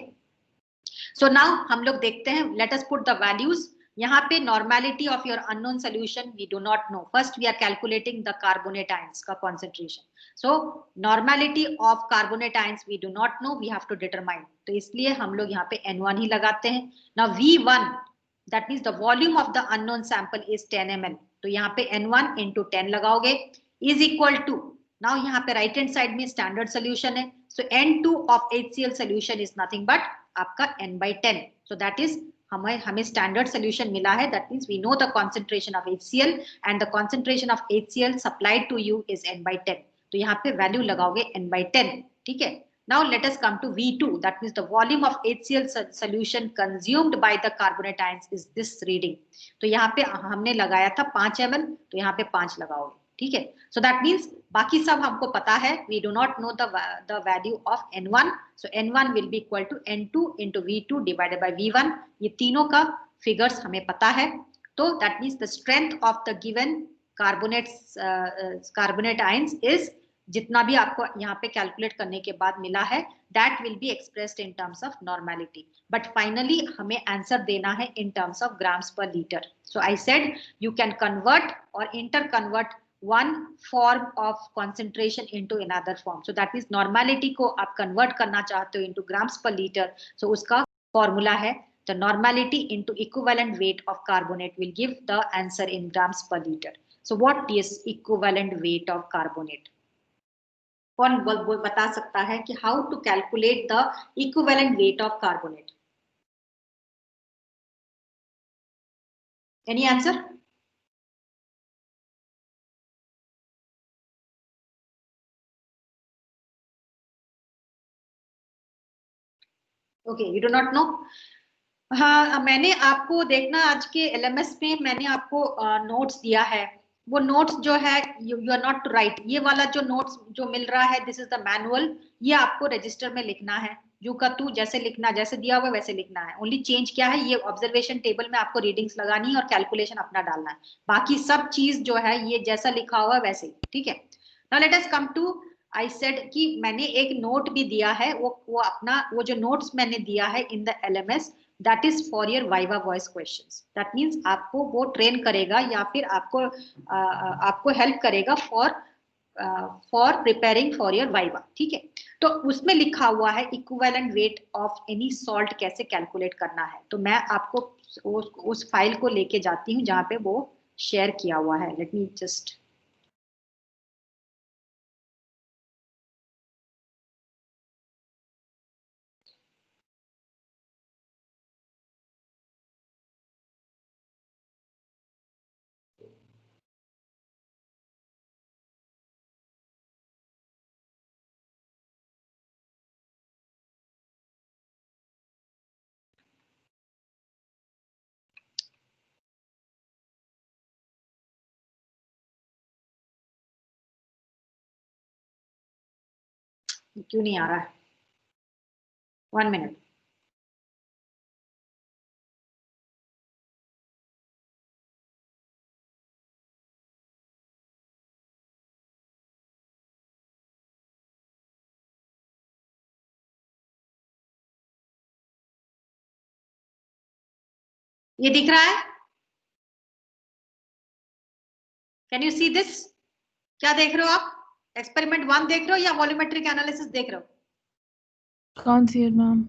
So now हम लोग देखते हैं, let us put the values. यहाँ पे normality of your unknown solution we do not know. First we are calculating the carbonate ions का concentration. So normality of carbonate ions we do not know, we have to determine. तो इसलिए हम लोग यहाँ पे N1 ही लगाते हैं. Now V1, that means the volume of the unknown sample is 10 ml. तो यहाँ पे N1 into 10 लगाओगे is equal to, now यहाँ पे right hand side में standard solution है. So N2 of HCl solution is nothing but आपका N/10. So that is हमें standard solution मिला है. That means we know the concentration of HCl and the concentration of HCl supplied to you is N/10. तो यहाँ पे value लगाओगे N/10. ठीक है? Now let us come to V2. That means the volume of HCl solution consumed by the carbonate ions is this reading. तो यहाँ पे हमने लगाया था 5 ml, तो यहाँ पे 5 लगाओगे. ठीक है? So that means बाकी सब हमको पता है. We do not know the value of N1. So N1 will be equal to N2 into V2 divided by V1. ये तीनों का figures हमें पता है. तो that means the strength of the given carbonate ions is जितना भी आपको यहाँ पे कैलकुलेट करने के बाद मिला है, that will be expressed in terms of normality. But finally हमें आंसर देना है in terms of grams per liter. So I said you can convert or interconvert one form of concentration into another form. So that means normality को आप convert करना चाहते हो into grams per liter. So उसका formula है, the normality into equivalent weight of carbonate will give the answer in grams per liter. So what is equivalent weight of carbonate? कौन बता सकता है कि how to calculate the equivalent weight of carbonate? Any answer? Okay, you do not know. हाँ, मैंने आपको देखना आज के LMS में मैंने आपको नोट्स दिया है. वो नोट्स जो है you are not to write. ये वाला जो नोट्स जो मिल रहा है, दिस इज द मैनुअल. ये आपको रजिस्टर में लिखना है. यू का तू जैसे लिखना, जैसे दिया हुआ वैसे लिखना है. ओनली चेंज क्या है, ये ऑब्जर्वेशन टेबल में आपको रीडिंग्स लगानी है और कैलकुलेशन अपना डालना है. बाकी सब चीज जो है ये जैसा लिखा हुआ है वैसे ही. ठीक है? Now let us come to, I said कि मैंने एक नोट भी दिया है. वो अपना वो जो नोट्स मैंने दिया है in the LMS, that is for your viva voice questions. That means आपको वो ट्रेन करेगा या फिर आपको हेल्प करेगा for preparing for your viva. ठीक है? तो उसमें लिखा हुआ है equivalent weight of any salt कैसे कैलकुलेट करना है. तो मैं आपको उस फाइल को लेके जाती हूँ जहाँ पे वो शेयर किया हुआ है. लेट मी जस्ट, क्यों नहीं आ रहा है? 1 minute. ये दिख रहा है? Can you see this? क्या देख रहे हो आप? एक्सपेरिमेंट 1 देख रहे हो या वॉल्यूमेट्रिक एनालिसिस देख रहे हो? Can't see it, ma'am.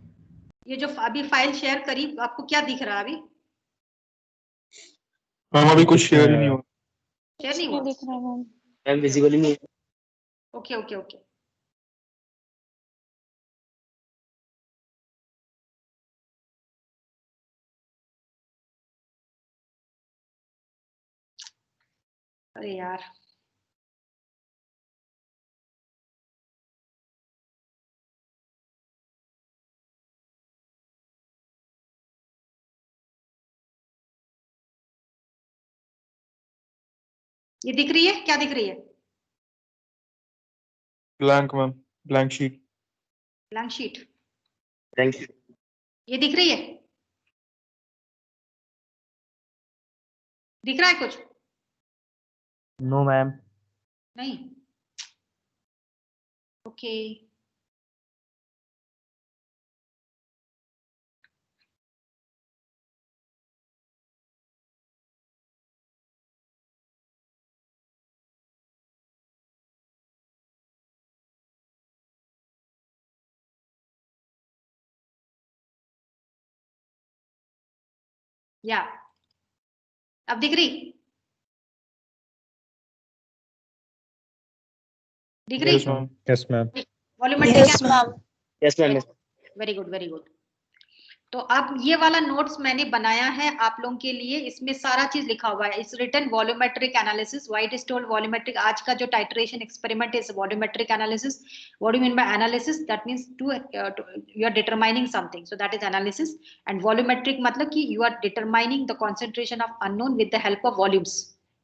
ये जो अभी फाइल शेयर करी, आपको क्या दिख रहा है अभी? मैम अभी कुछ शेयर ही नहीं हुआ. शेयर नहीं हुआ? दिख रहा है मैम. मैम विजिबल ही नहीं. Okay okay okay. अरे यार, ये दिख रही है? क्या दिख रही है? Blank ma'am, blank sheet. Blank sheet. Thank you. ये दिख रही है? दिख रहा है कुछ? No ma'am. नहीं. ओके. या अब दिख रही? दिख रही? Yes, ma'am. Yes, ma'am. Volumetric Yes, ma'am. Very good very good. तो अब ये वाला नोट्स मैंने बनाया है आप लोगों के लिए, इसमें सारा चीज लिखा हुआ है। It's written volumetric analysis, why it is told volumetric. आज का जो titration experiment is volumetric analysis. What do you mean by analysis? That means to you are determining something, so that is analysis. And volumetric मतलब कि you are determining the concentration of unknown with the help of volumes.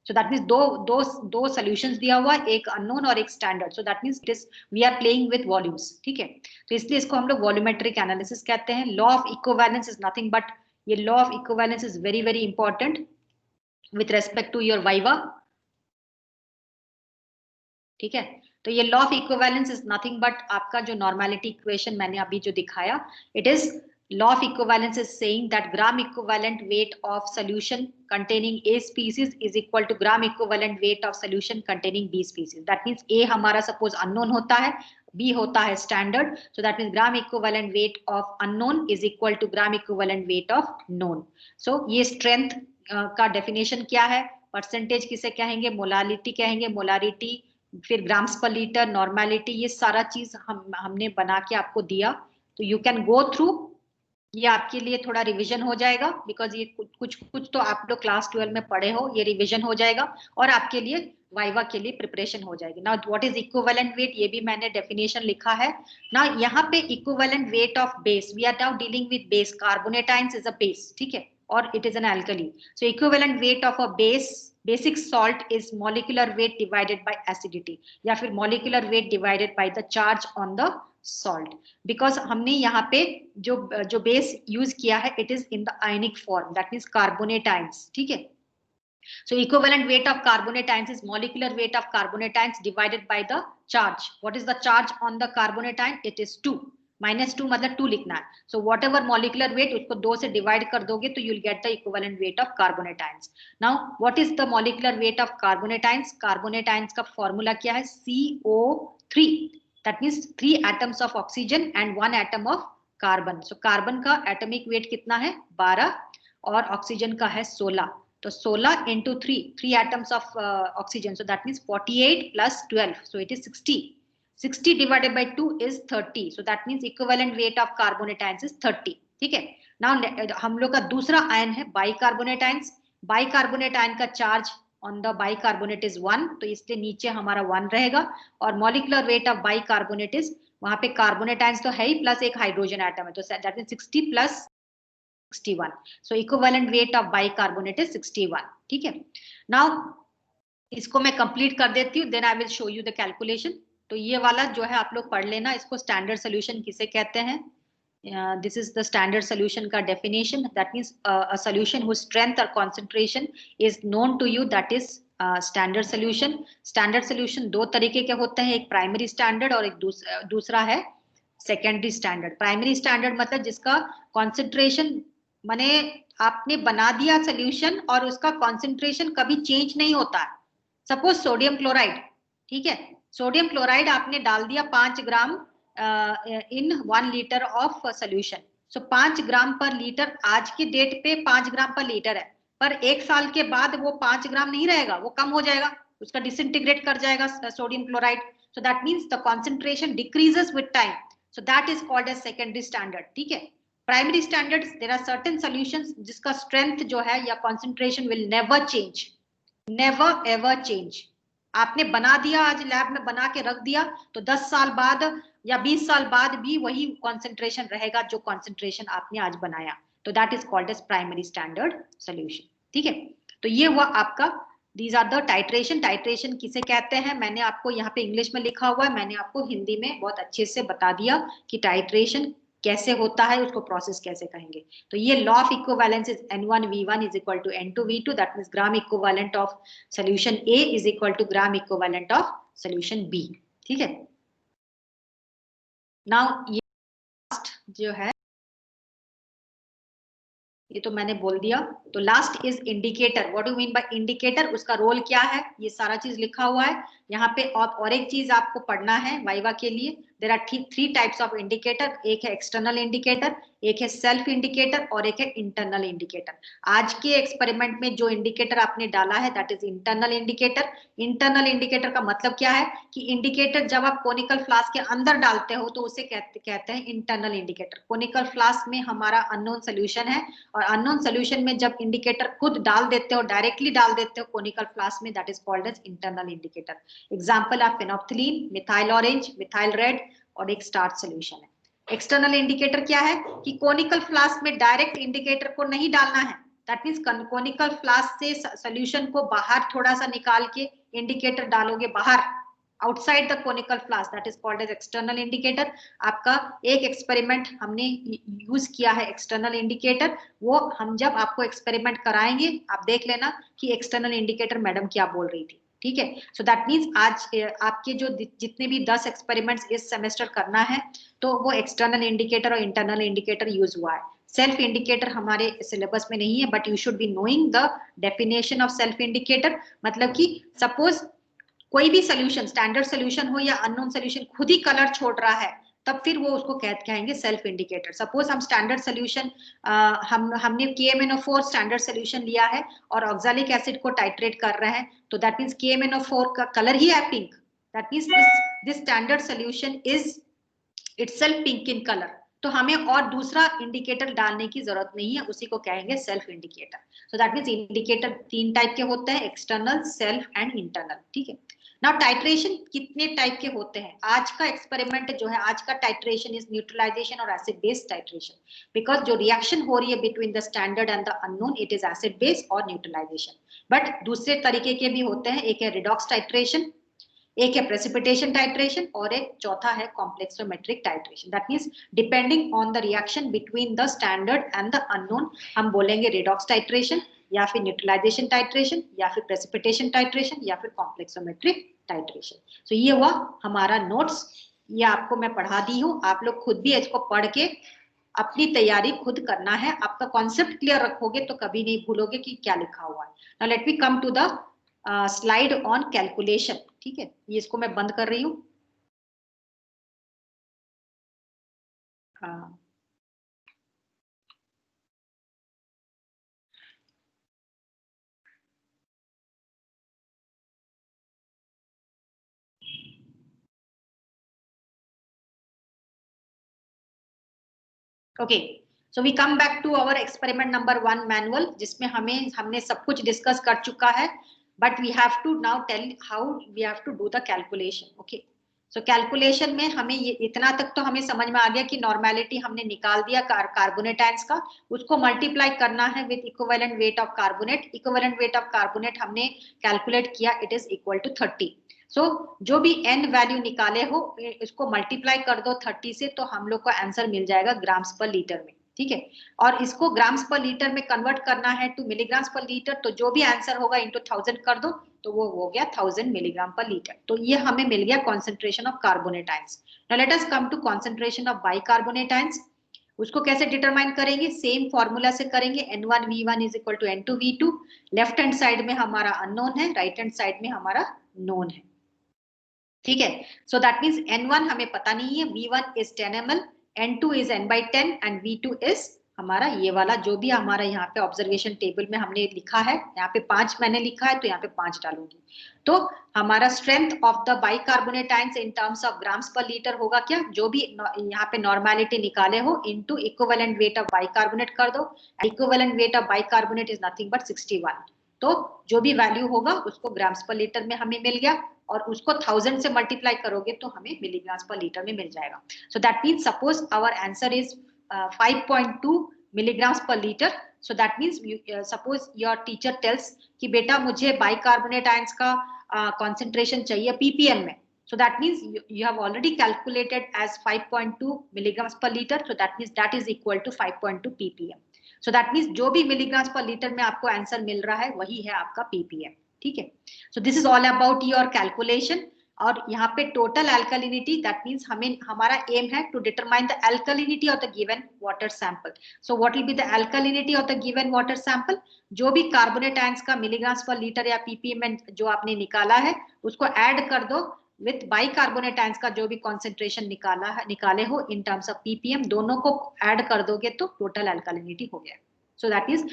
So that means दो solutions दिया हुआ, एक unknown और एक standard. So that means it is we are playing with volumes, ठीक है। तो इसलिए इसको हम लोग वॉल्यूमेट्रिक एनालिसिस कहते हैं। Law of equivalence is nothing but, ये law of equivalence is very very important with respect to your viva, ठीक है। तो ये law of equivalence is nothing but आपका जो नॉर्मेलिटी इक्वेशन मैंने अभी जो दिखाया, it is law of equivalence is saying that gram equivalent weight of solution containing A species is equal to gram equivalent weight of solution containing B species. That means A हमारा suppose unknown होता है, B होता है standard, so that means gram equivalent weight of unknown is equal to gram equivalent weight of known. So ये strength का definition क्या है? Percentage किसे कहेंगे? मोलारिटी कहेंगे, मोलारिटी, फिर ग्राम्स पर लीटर, नॉर्मेलिटी, ये सारा चीज हमने बना के आपको दिया। तो यू कैन गो थ्रू, ये आपके लिए थोड़ा रिवीजन हो जाएगा, बिकॉज ये कुछ तो आप लोग क्लास 12 में पढ़े हो, ये रिवीजन हो जाएगा और आपके लिए वाइवा के लिए प्रिपरेशन हो जाएगी। Now what is equivalent weight, ये भी मैंने डेफिनेशन लिखा है। नाउ यहाँ पे equivalent weight of base, we are now dealing with base, carbonate ions is a base, ठीक है, और it is an alkali. So equivalent weight of a base, basic salt is molecular weight divided by acidity, या फिर molecular weight divided by the charge on the salt. Because हमने यहाँ पे जो base use किया है, it is in the ionic form, that means carbonate ions, ठीक है। So equivalent weight of carbonate ions is molecular weight of carbonate ions divided by the charge. What is the charge on the carbonate ion? It is 2. -2 मतलब 2 लिखना है। So whatever molecular weight, उसको 2 से divide कर दोगे तो you'll get the equivalent weight of carbonate ions. Now what is the molecular weight of carbonate ions? Carbonate ions का formula क्या है? CO3. That means 3 atoms of oxygen and 1 atom of carbon. So carbon का atomic weight कितना है? 12 और oxygen का है 16। तो 16 into 3 atoms of oxygen, so that means 48 plus 12, so it is 60. 60 divided by 2 is 30, so that means equivalent weight of carbonate ions is 30, ठीक है। Now हम लोग का दूसरा आयन है बाइकार्बोनेट आयंस। बाइकार्बोनेट आयन का charge on the bicarbonate is 1, तो इसलिए नीचे हमारा 1 रहेगा। और molecular weight of bicarbonate is, वहां पे कार्बोनेट आयंस तो है ही प्लस एक हाइड्रोजन एटम है, तो that means 60 plus 61, so equivalent weight of bicarbonate is 61, ठीक है। Now इसको मैं कंप्लीट कर देती हूँ, then I will show you the calculation। तो ये वाला जो है आप लोग पढ़ लेना, इसको स्टैंडर्ड सोल्यूशन किसे कहते हैं। This is the standard solution का definition, that means a solution whose strength or concentration is known to you, that is standard solution। standard solution दो तरीके के होते हैं, एक प्राइमरी स्टैंडर्ड और एक दूसरा है सेकेंडरी स्टैंडर्ड। प्राइमरी स्टैंडर्ड मतलब जिसका कॉन्सेंट्रेशन, माने आपने बना दिया सोल्यूशन और उसका कॉन्सेंट्रेशन कभी चेंज नहीं होता है। सपोज सोडियम क्लोराइड, ठीक है, सोडियम क्लोराइड आपने डाल दिया 5 ग्राम इन 1 लीटर ऑफ सोल्यूशन। सो 5 ग्राम पर लीटर आज के डेट पे 5 ग्राम पर लीटर है, पर 1 साल के बाद वो 5 ग्राम नहीं रहेगा, वो कम हो जाएगा, उसका डिसइंटीग्रेट कर जाएगा sodium chloride. So that means the concentration decreases with time, so that is called as secondary standard, ठीक है। Primary standard, there are certain solutions जिसका स्ट्रेंथ जो है या concentration will never change, never ever change. आपने बना दिया, आज लैब में बना के रख दिया, तो 10 साल बाद या 20 साल बाद भी वही कॉन्सेंट्रेशन रहेगा जो कॉन्सेंट्रेशन आपने आज बनाया, तो that is called as primary standard solution, ठीक है। तो ये हुआ आपका, these are the titration. Titration किसे कहते हैं, मैंने आपको यहाँ पे इंग्लिश में लिखा हुआ है, मैंने आपको हिंदी में बहुत अच्छे से बता दिया कि टाइट्रेशन कैसे होता है, उसको प्रोसेस कैसे कहेंगे। तो ये law of equivalence is N1V1 is equal to N2V2, that means gram equivalent of solution A is equal to gram equivalent of solution B, ठीक है। नाउ ये लास्ट जो है, ये तो मैंने बोल दिया। तो last is indicator. What do mean bye indicator, उसका रोल क्या है, ये सारा चीज लिखा हुआ है। यहाँ पे और एक चीज आपको पढ़ना है वाइवा के लिए, there are three types of indicator, एक है एक्सटर्नल इंडिकेटर, एक है सेल्फ इंडिकेटर और एक है इंटरनल इंडिकेटर। आज के एक्सपेरिमेंट में जो इंडिकेटर आपने डाला है that is internal indicator. Internal indicator का मतलब क्या है कि इंडिकेटर जब आप कोनिकल फ्लास्क के अंदर डालते हो तो उसे कहते हैं इंटरनल इंडिकेटर। कोनिकल फ्लास्क में हमारा अननोन सोल्यूशन है और अननोन सोल्यूशन में जब इंडिकेटर खुद डाल देते हो, डायरेक्टली डाल देते हो कोनिकल फ्लास्क में, that is called as internal indicator. Example आप phenolphthalein, methyl orange, methyl red और एक स्टार्च सोल्यूशन है। एक्सटर्नल इंडिकेटर क्या है कि कोनिकल फ्लास्क में डायरेक्ट इंडिकेटर को नहीं डालना है, दैट मींस कोनिकल फ्लास्क से सॉल्यूशन को बाहर थोड़ा सा निकाल के इंडिकेटर डालोगे बाहर, outside the conical flask, that is called as external indicator. आपका एक एक्सपेरिमेंट हमने यूज किया है एक्सटर्नल इंडिकेटर, वो हम जब आपको एक्सपेरिमेंट कराएंगे आप देख लेना कि एक्सटर्नल इंडिकेटर मैडम क्या बोल रही थी, ठीक है। सो दैट मीन्स आज आपके जो जितने भी 10 एक्सपेरिमेंट्स इस सेमेस्टर करना है तो वो एक्सटर्नल इंडिकेटर और इंटरनल इंडिकेटर यूज हुआ है। सेल्फ इंडिकेटर हमारे सिलेबस में नहीं है, but you should be knowing the definition of self indicator. मतलब कि सपोज कोई भी सोल्यूशन, स्टैंडर्ड सोल्यूशन हो या अननोन सोल्यूशन, खुद ही कलर छोड़ रहा है तब फिर वो उसको कहेंगे सेल्फ इंडिकेटर। सपोज हम स्टैंडर्ड सोल्यूशन हमने KMnO4 स्टैंडर्ड सोल्यूशन लिया है और ऑक्सैलिक एसिड को टाइट्रेट कर रहे हैं, तो दैट मींस KMnO4 का कलर ही है pink, that means this standard solution is itself pink in colour. तो हमें और दूसरा इंडिकेटर डालने की जरूरत नहीं है, उसी को कहेंगे self indicator. So that means indicator 3 type के होते हैं, एक्सटर्नल, सेल्फ एंड इंटरनल, ठीक है। नाउ टाइट्रेशन कितने टाइप के होते हैं? आज का एक्सपेरिमेंट जो है, आज का टाइट्रेशन इज न्यूट्रलाइजेशन और एसिड बेस टाइट्रेशन, बिकॉज जो रिएक्शन हो रही है between the standard and the unknown, it is acid base और न्यूट्रलाइजेशन। बट दूसरे तरीके के भी होते हैं, एक है रिडॉक्स टाइट्रेशन, एक है प्रेसिपिटेशन टाइट्रेशन और एक चौथा है complexometric titration. That means depending on the reaction between the standard and the unknown हम बोलेंगे रिडॉक्स टाइट्रेशन या फिर न्यूट्रलाइजेशन टाइट्रेशन या फिर प्रेसिपिटेशन टाइट्रेशन या फिर कॉम्प्लेक्सोमेट्रिक टाइट्रेशन। सो ये हुआ हमारा नोट्स, ये आपको मैं पढ़ा दी हूँ, आप लोग खुद भी इसको पढ़ के अपनी तैयारी खुद करना है। आपका कॉन्सेप्ट क्लियर रखोगे तो कभी नहीं भूलोगे कि क्या लिखा हुआ है। Now let me come to the slide on calculation, ठीक है। ये इसको मैं बंद कर रही हूँ। Okay, so we come back to our experiment number 1 manual, जिसमें हमने सब कुछ डिस्कस कर चुका है, but we have to now tell how we have to do the calculation. Okay, so calculation में हमें ये इतना तक तो हमें समझ में आ गया कि नॉर्मेलिटी हमने निकाल दिया कार्बोनेट आयंस का, उसको मल्टीप्लाई करना है with equivalent weight of carbonate. Equivalent weight of carbonate हमने कैलकुलेट किया, इट इज इक्वल टू 30। सो जो भी n वैल्यू निकाले हो इसको मल्टीप्लाई कर दो 30 से, तो हम लोग को आंसर मिल जाएगा ग्राम्स पर लीटर में, ठीक है। और इसको ग्राम्स पर लीटर में कन्वर्ट करना है टू मिलीग्राम्स पर लीटर, तो जो भी आंसर होगा इनटू 1000 कर दो, तो वो हो गया 1000 मिलीग्राम पर लीटर। तो ये हमें मिल गया concentration of carbonate ions. Now let us come to concentration of bicarbonate ions. उसको कैसे डिटरमाइन करेंगे? सेम फॉर्मूला से करेंगे, N1V1 is equal to N2V2। Left hand side में हमारा अननोन है, राइट हैंड साइड में हमारा नोन है, ठीक है। सो दैट मींस N1 हमें पता नहीं है, V1 is 10 ml, N2 is N/10 and V2 is हमारा ये वाला जो भी हमारा यहाँ पे ऑब्जर्वेशन टेबल में हमने लिखा है, यहाँ पे 5 मैंने लिखा है तो यहाँ पे 5 डालूंगी। तो हमारा strength of the bicarbonate ions in terms of grams पर लीटर होगा क्या? जो भी यहाँ पे नॉर्मेलिटी निकाले हो into equivalent weight of bicarbonate कर दो। Equivalent weight of bicarbonate is nothing but 61। तो जो भी वैल्यू होगा उसको ग्राम्स पर लीटर में हमें मिल गया, और उसको 1000 से मल्टीप्लाई करोगे तो हमें मिलीग्राम्स पर लीटर में मिल जाएगा। So that means suppose our answer is 5.2 milligrams per liter. So that means suppose your teacher tells कि बेटा मुझे बाइकार्बोनेट आयंस का concentration चाहिए ppm में, so that means you have already calculated as 5.2 milligrams per liter, so that means that is equal to 5.2 ppm. So that means जो भी milligrams per litre में आपको आंसर मिल रहा है वही है आपका ppm, ठीक है। So this is all about your calculation. और यहाँ पे टोटल अल्कलिनिटी, दैट मींस हमें हमारा एम है to determine the alkalinity of the given water sample. So what will be the alkalinity of the given water sample? जो भी carbonate ions का milligrams per litre या ppm में जो आपने निकाला है उसको ऐड कर दो विथ बाइकार्बोनेट आयंस का जो भी कॉन्सेंट्रेशन निकाले हो इन टर्म्स ऑफ ppm, दोनों को ऐड कर दोगे तो टोटल अल्कलिनिटी हो गया. सो that means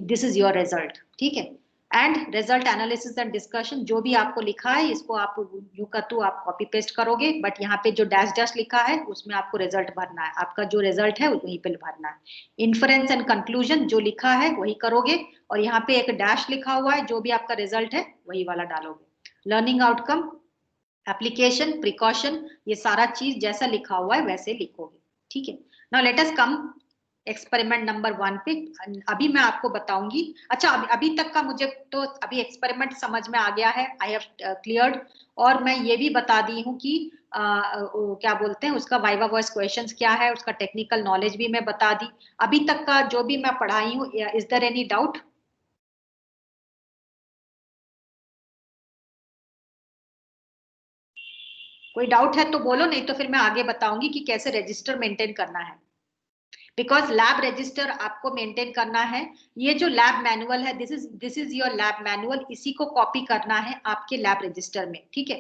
this is your result. ठीक है. And result analysis and discussion, जो भी आपको लिखा है इसको आप यू का तू आप कॉपी पेस्ट करोगे, बट यहाँ पे जो डैश डैश लिखा है उसमें आपको रिजल्ट भरना है. आपका जो रिजल्ट है वहीं पे भरना है. इन्फरेंस एंड कंक्लूजन जो लिखा है वही करोगे, और यहाँ पे एक डैश लिखा हुआ है, जो भी आपका रिजल्ट है वही वाला डालोगे. लर्निंग आउटकम, एप्लीकेशन, प्रिकॉशन, ये सारा चीज जैसा लिखा हुआ है वैसे लिखोगे. ठीक है. नाउ लेट अस कम एक्सपेरिमेंट नंबर 1 पे. अभी मैं आपको बताऊंगी. अच्छा, अभी तक का मुझे तो अभी एक्सपेरिमेंट समझ में आ गया है, आई हैव क्लियर्ड. और मैं ये भी बता दी हूँ कि क्या बोलते हैं उसका वाइवा वॉइस क्वेश्चंस क्या है, उसका टेक्निकल नॉलेज भी मैं बता दी. अभी तक का जो भी मैं पढ़ाई हूँ, इज देयर एनी डाउट? कोई डाउट है तो बोलो, नहीं तो फिर मैं आगे बताऊंगी कि कैसे रजिस्टर मेंटेन करना है. बिकॉज लैब रजिस्टर आपको मेंटेन करना है. ये जो लैब मैनुअल है, this is your lab manual, इसी को कॉपी करना है आपके लैब रजिस्टर में. ठीक है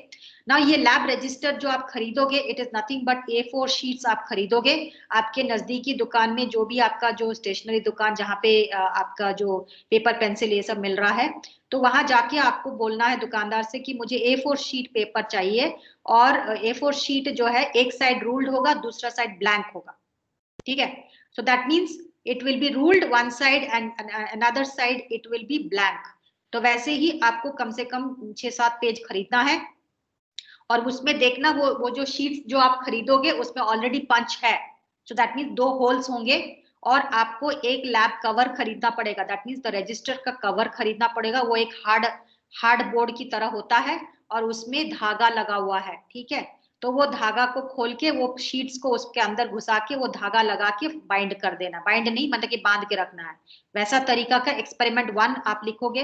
ना. ये लैब रजिस्टर जो आप खरीदोगे, it is nothing but A4 sheets आप खरीदोगे आपके नजदीकी दुकान में, जो भी आपका जो स्टेशनरी दुकान जहाँ पे आपका जो पेपर पेंसिल ये सब मिल रहा है, तो वहां जाके आपको बोलना है दुकानदार से कि मुझे A4 शीट पेपर चाहिए, और A4 शीट जो है एक साइड रूल्ड होगा, दूसरा साइड ब्लैंक होगा. ठीक है. So that means it will be ruled one side and another side it will be blank. तो वैसे ही आपको कम से कम 6-7 पेज खरीदना है, और उसमें देखना वो जो शीट्स जो आप खरीदोगे उसमें ऑलरेडी पंच है. So that means 2 होल्स होंगे, और आपको एक लैब कवर खरीदना पड़ेगा. दैट मीन्स द रजिस्टर का कवर खरीदना पड़ेगा. वो एक हार्ड बोर्ड की तरह होता है और उसमें धागा लगा हुआ है. ठीक है. तो वो धागा को खोल के वो शीट्स को उसके अंदर घुसा के वो धागा लगा के बाइंड कर देना. बाइंड नहीं मतलब कि बांध के रखना है. वैसा तरीका का एक्सपेरिमेंट 1 आप लिखोगे.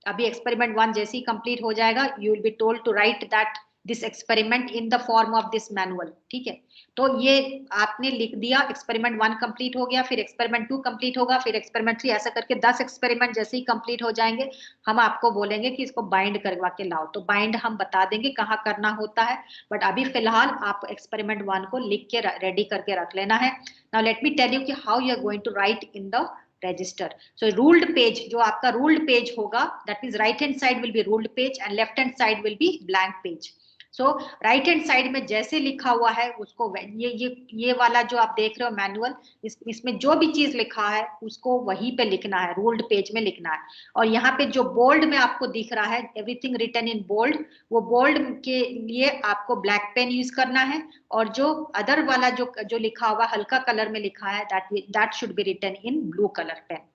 अभी एक्सपेरिमेंट 1 जैसे ही कंप्लीट हो जाएगा, you will be told to write that this experiment in the form of this manual. ठीक है. तो ये आपने लिख दिया. एक्सपेरिमेंट 1 कंप्लीट हो गया, फिर एक्सपेरिमेंट 2 कंप्लीट होगा, फिर एक्सपेरिमेंट 3, ऐसा करके 10 एक्सपेरिमेंट जैसे ही कंप्लीट हो जाएंगे, हम आपको बोलेंगे कि इसको बाइंड करवा के लाओ. तो बाइंड हम बता देंगे कहाँ करना होता है, बट अभी फिलहाल आप एक्सपेरिमेंट 1 को लिख के रेडी करके रख लेना है. Now let me tell you कि how you are going to write in the register. So ruled page, जो आपका रूल्ड पेज होगा, that means right hand side will be ruled page and left hand side will be blank page. So right hand side में जैसे लिखा हुआ है उसको, ये वाला जो आप देख रहे हो मैनुअल, इसमें जो भी चीज लिखा है उसको वहीं पे लिखना है, रूल्ड पेज में लिखना है. और यहाँ पे जो बोल्ड में आपको दिख रहा है, एवरीथिंग रिटन इन बोल्ड, वो बोल्ड के लिए आपको ब्लैक पेन यूज करना है. और जो अदर वाला जो लिखा हुआ हल्का कलर में लिखा है, that should be written in blue colour pen.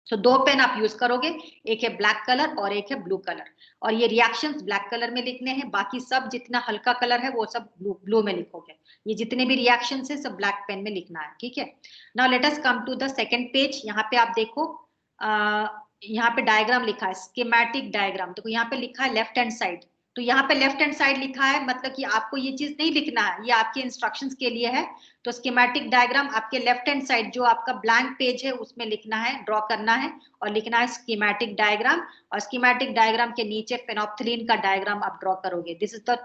So 2 pen आप यूज करोगे, एक है ब्लैक कलर और एक है ब्लू कलर. और ये रिएक्शंस ब्लैक कलर में लिखने हैं, बाकी सब जितना हल्का कलर है वो सब ब्लू में लिखोगे. ये जितने भी रिएक्शंस है सब ब्लैक पेन में लिखना है. ठीक है. Now let us come to the second page. यहाँ पे आप देखो, यहाँ पे डायग्राम लिखा है, स्कीमेटिक डायग्राम. तो यहाँ पे लिखा है लेफ्ट हैंड साइड. तो यहाँ पे लेफ्ट हैंड साइड लिखा है, मतलब कि आपको ये चीज नहीं लिखना है, ये आपके इंस्ट्रक्शंस के लिए है. तो स्कीमेटिक डायग्राम आपके लेफ्ट हैंड साइड जो आपका ब्लैंक पेज है उसमें लिखना है, ड्रॉ करना है और लिखना है स्कीमेटिक डायग्राम. और स्कीमेटिक डायग्राम के नीचे फेनोप्थिलीन का डायग्राम आप ड्रॉ करोगे. This is the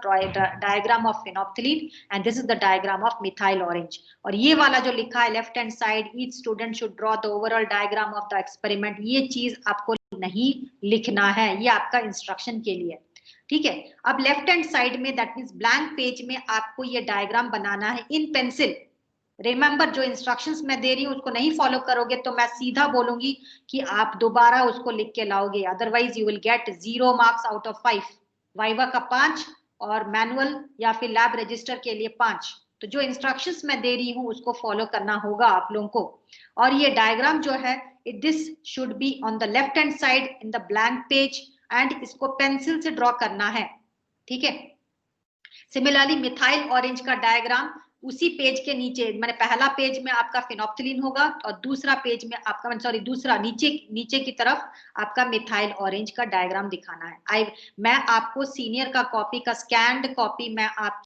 diagram of phenolphthalein and this is the diagram of methyl orange. और ये वाला जो लिखा है left hand side, each student should draw the overall diagram of the experiment, ये चीज आपको नहीं लिखना है, ये आपका इंस्ट्रक्शन के लिए. ठीक है. अब लेफ्ट हैंड साइड में, दैट मींस ब्लैंक पेज में, आपको ये डायग्राम बनाना है इन पेंसिल. रिमेंबर, जो इंस्ट्रक्शंस मैं दे रही हूँ उसको नहीं फॉलो करोगे तो मैं सीधा बोलूंगी कि आप दोबारा उसको लिख के लाओगे, otherwise you will get 0 marks out of 5. Viva का 5 और मैनुअल या फिर लैब रजिस्टर के लिए 5. तो जो इंस्ट्रक्शंस मैं दे रही हूँ उसको फॉलो करना होगा आप लोगों को. और ये डायग्राम जो है, this should be on the left hand side in the blank page and इसको पेंसिल से ड्रॉ करना है. ठीक है. सिमिलरली मिथाइल ऑरेंज का डायग्राम उसी पेज के नीचे, मैंने पहला पेज में आपका फिनोप्थिलीन होगा और दूसरा पेज में आपका, सॉरी दूसरा नीचे की तरफ आपका मिथाइल ऑरेंज का डायग्राम दिखाना है। मैं आपको सीनियर का कॉपी का स्कैन्ड कॉपी मैं आप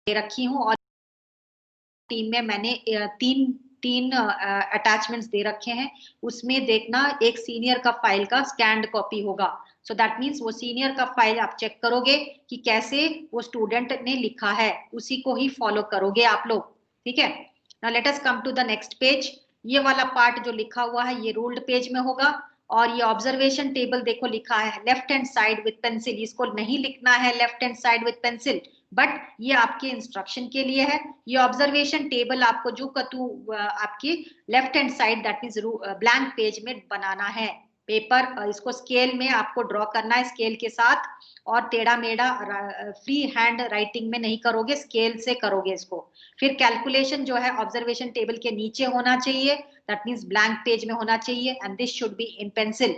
दे रखी हूँ और टीम में मैंने तीन अटैचमेंट्स दे रखे हैं, उसमें देखना एक सीनियर का फाइल का स्कैन्ड कॉपी होगा। सो दैट मीन्स वो सीनियर का फाइल आप चेक करोगे कि कैसे वो स्टूडेंट ने लिखा है, उसी को ही फॉलो करोगे आप लोग, ठीक है। Now let us come to the next page. ये वाला पार्ट जो लिखा हुआ है ये रूल्ड पेज में होगा और ये ऑब्जर्वेशन टेबल देखो लिखा है left hand side with pencil, इसको नहीं लिखना है left hand side with pencil, but ये आपके इंस्ट्रक्शन के लिए है। ये ऑब्जर्वेशन टेबल आपको जो कतु आपके left hand side that means blank page में बनाना है। पेपर इसको स्केल में आपको ड्रॉ करना है स्केल के साथ, और टेढ़ा मेढ़ा फ्री हैंड राइटिंग में नहीं करोगे, स्केल से करोगे इसको। फिर कैलकुलेशन जो है ऑब्जर्वेशन टेबल के नीचे होना चाहिए, दैट मीन्स ब्लैंक पेज में होना चाहिए, and this should be in pencil,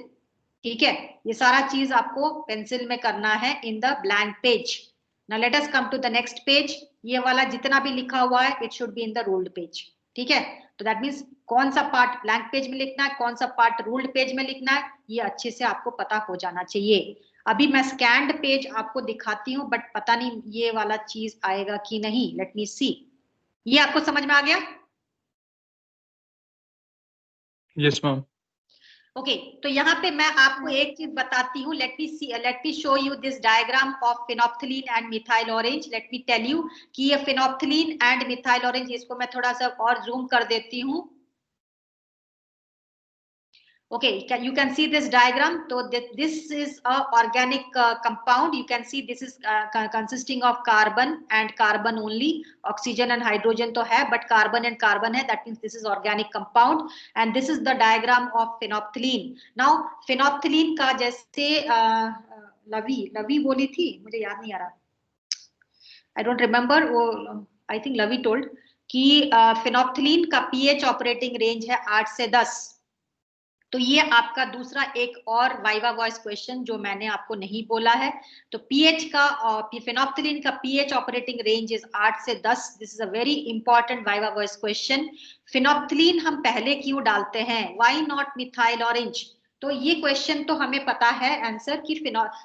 ठीक है। ये सारा चीज आपको पेंसिल में करना है in the blank page. Now let us come to the next page. ये वाला जितना भी लिखा हुआ है it should be in the ruled page, ठीक है। तो that means कौन सा पार्ट ब्लैंक पेज में लिखना है, कौन सा पार्ट रूल्ड पेज में लिखना है, ये अच्छे से आपको पता हो जाना चाहिए। अभी मैं स्कैन्ड पेज आपको दिखाती हूँ, बट पता नहीं ये वाला चीज आएगा कि नहीं, लेट मी सी। ये आपको समझ में आ गया? Yes, ma'am. ओके तो यहाँ पे मैं आपको एक चीज बताती हूँ, let me show you this diagram of phenolphthalein and methyl orange. Let me tell you कि ये फिनोप्थिलीन एंड मिथाइल ऑरेंज, इसको मैं थोड़ा सा और जूम कर देती हूँ। Okay, you can see this diagram. So this is a organic compound. You can see this is consisting of carbon and carbon only. Oxygen and hydrogen तो है, but carbon and carbon है. That means this is organic compound. And this is the diagram of phenolphthalein. Now phenolphthalein का जैसे लवी बोली थी, मुझे याद नहीं आ रहा. I don't remember. वो I think लवी told कि phenolphthalein का pH operating range है 8 से 10. तो ये आपका दूसरा एक और वाइवा वॉइस क्वेश्चन जो मैंने आपको नहीं बोला है। तो पीएच का फिनोप्थिलीन का पीएच ऑपरेटिंग रेंज इज 8 से 10। This is a very important viva voice question. Phenolphthalein हम पहले क्यों डालते हैं, व्हाई नॉट मिथाइल ऑरेंज? तो ये क्वेश्चन तो हमें पता है आंसर कि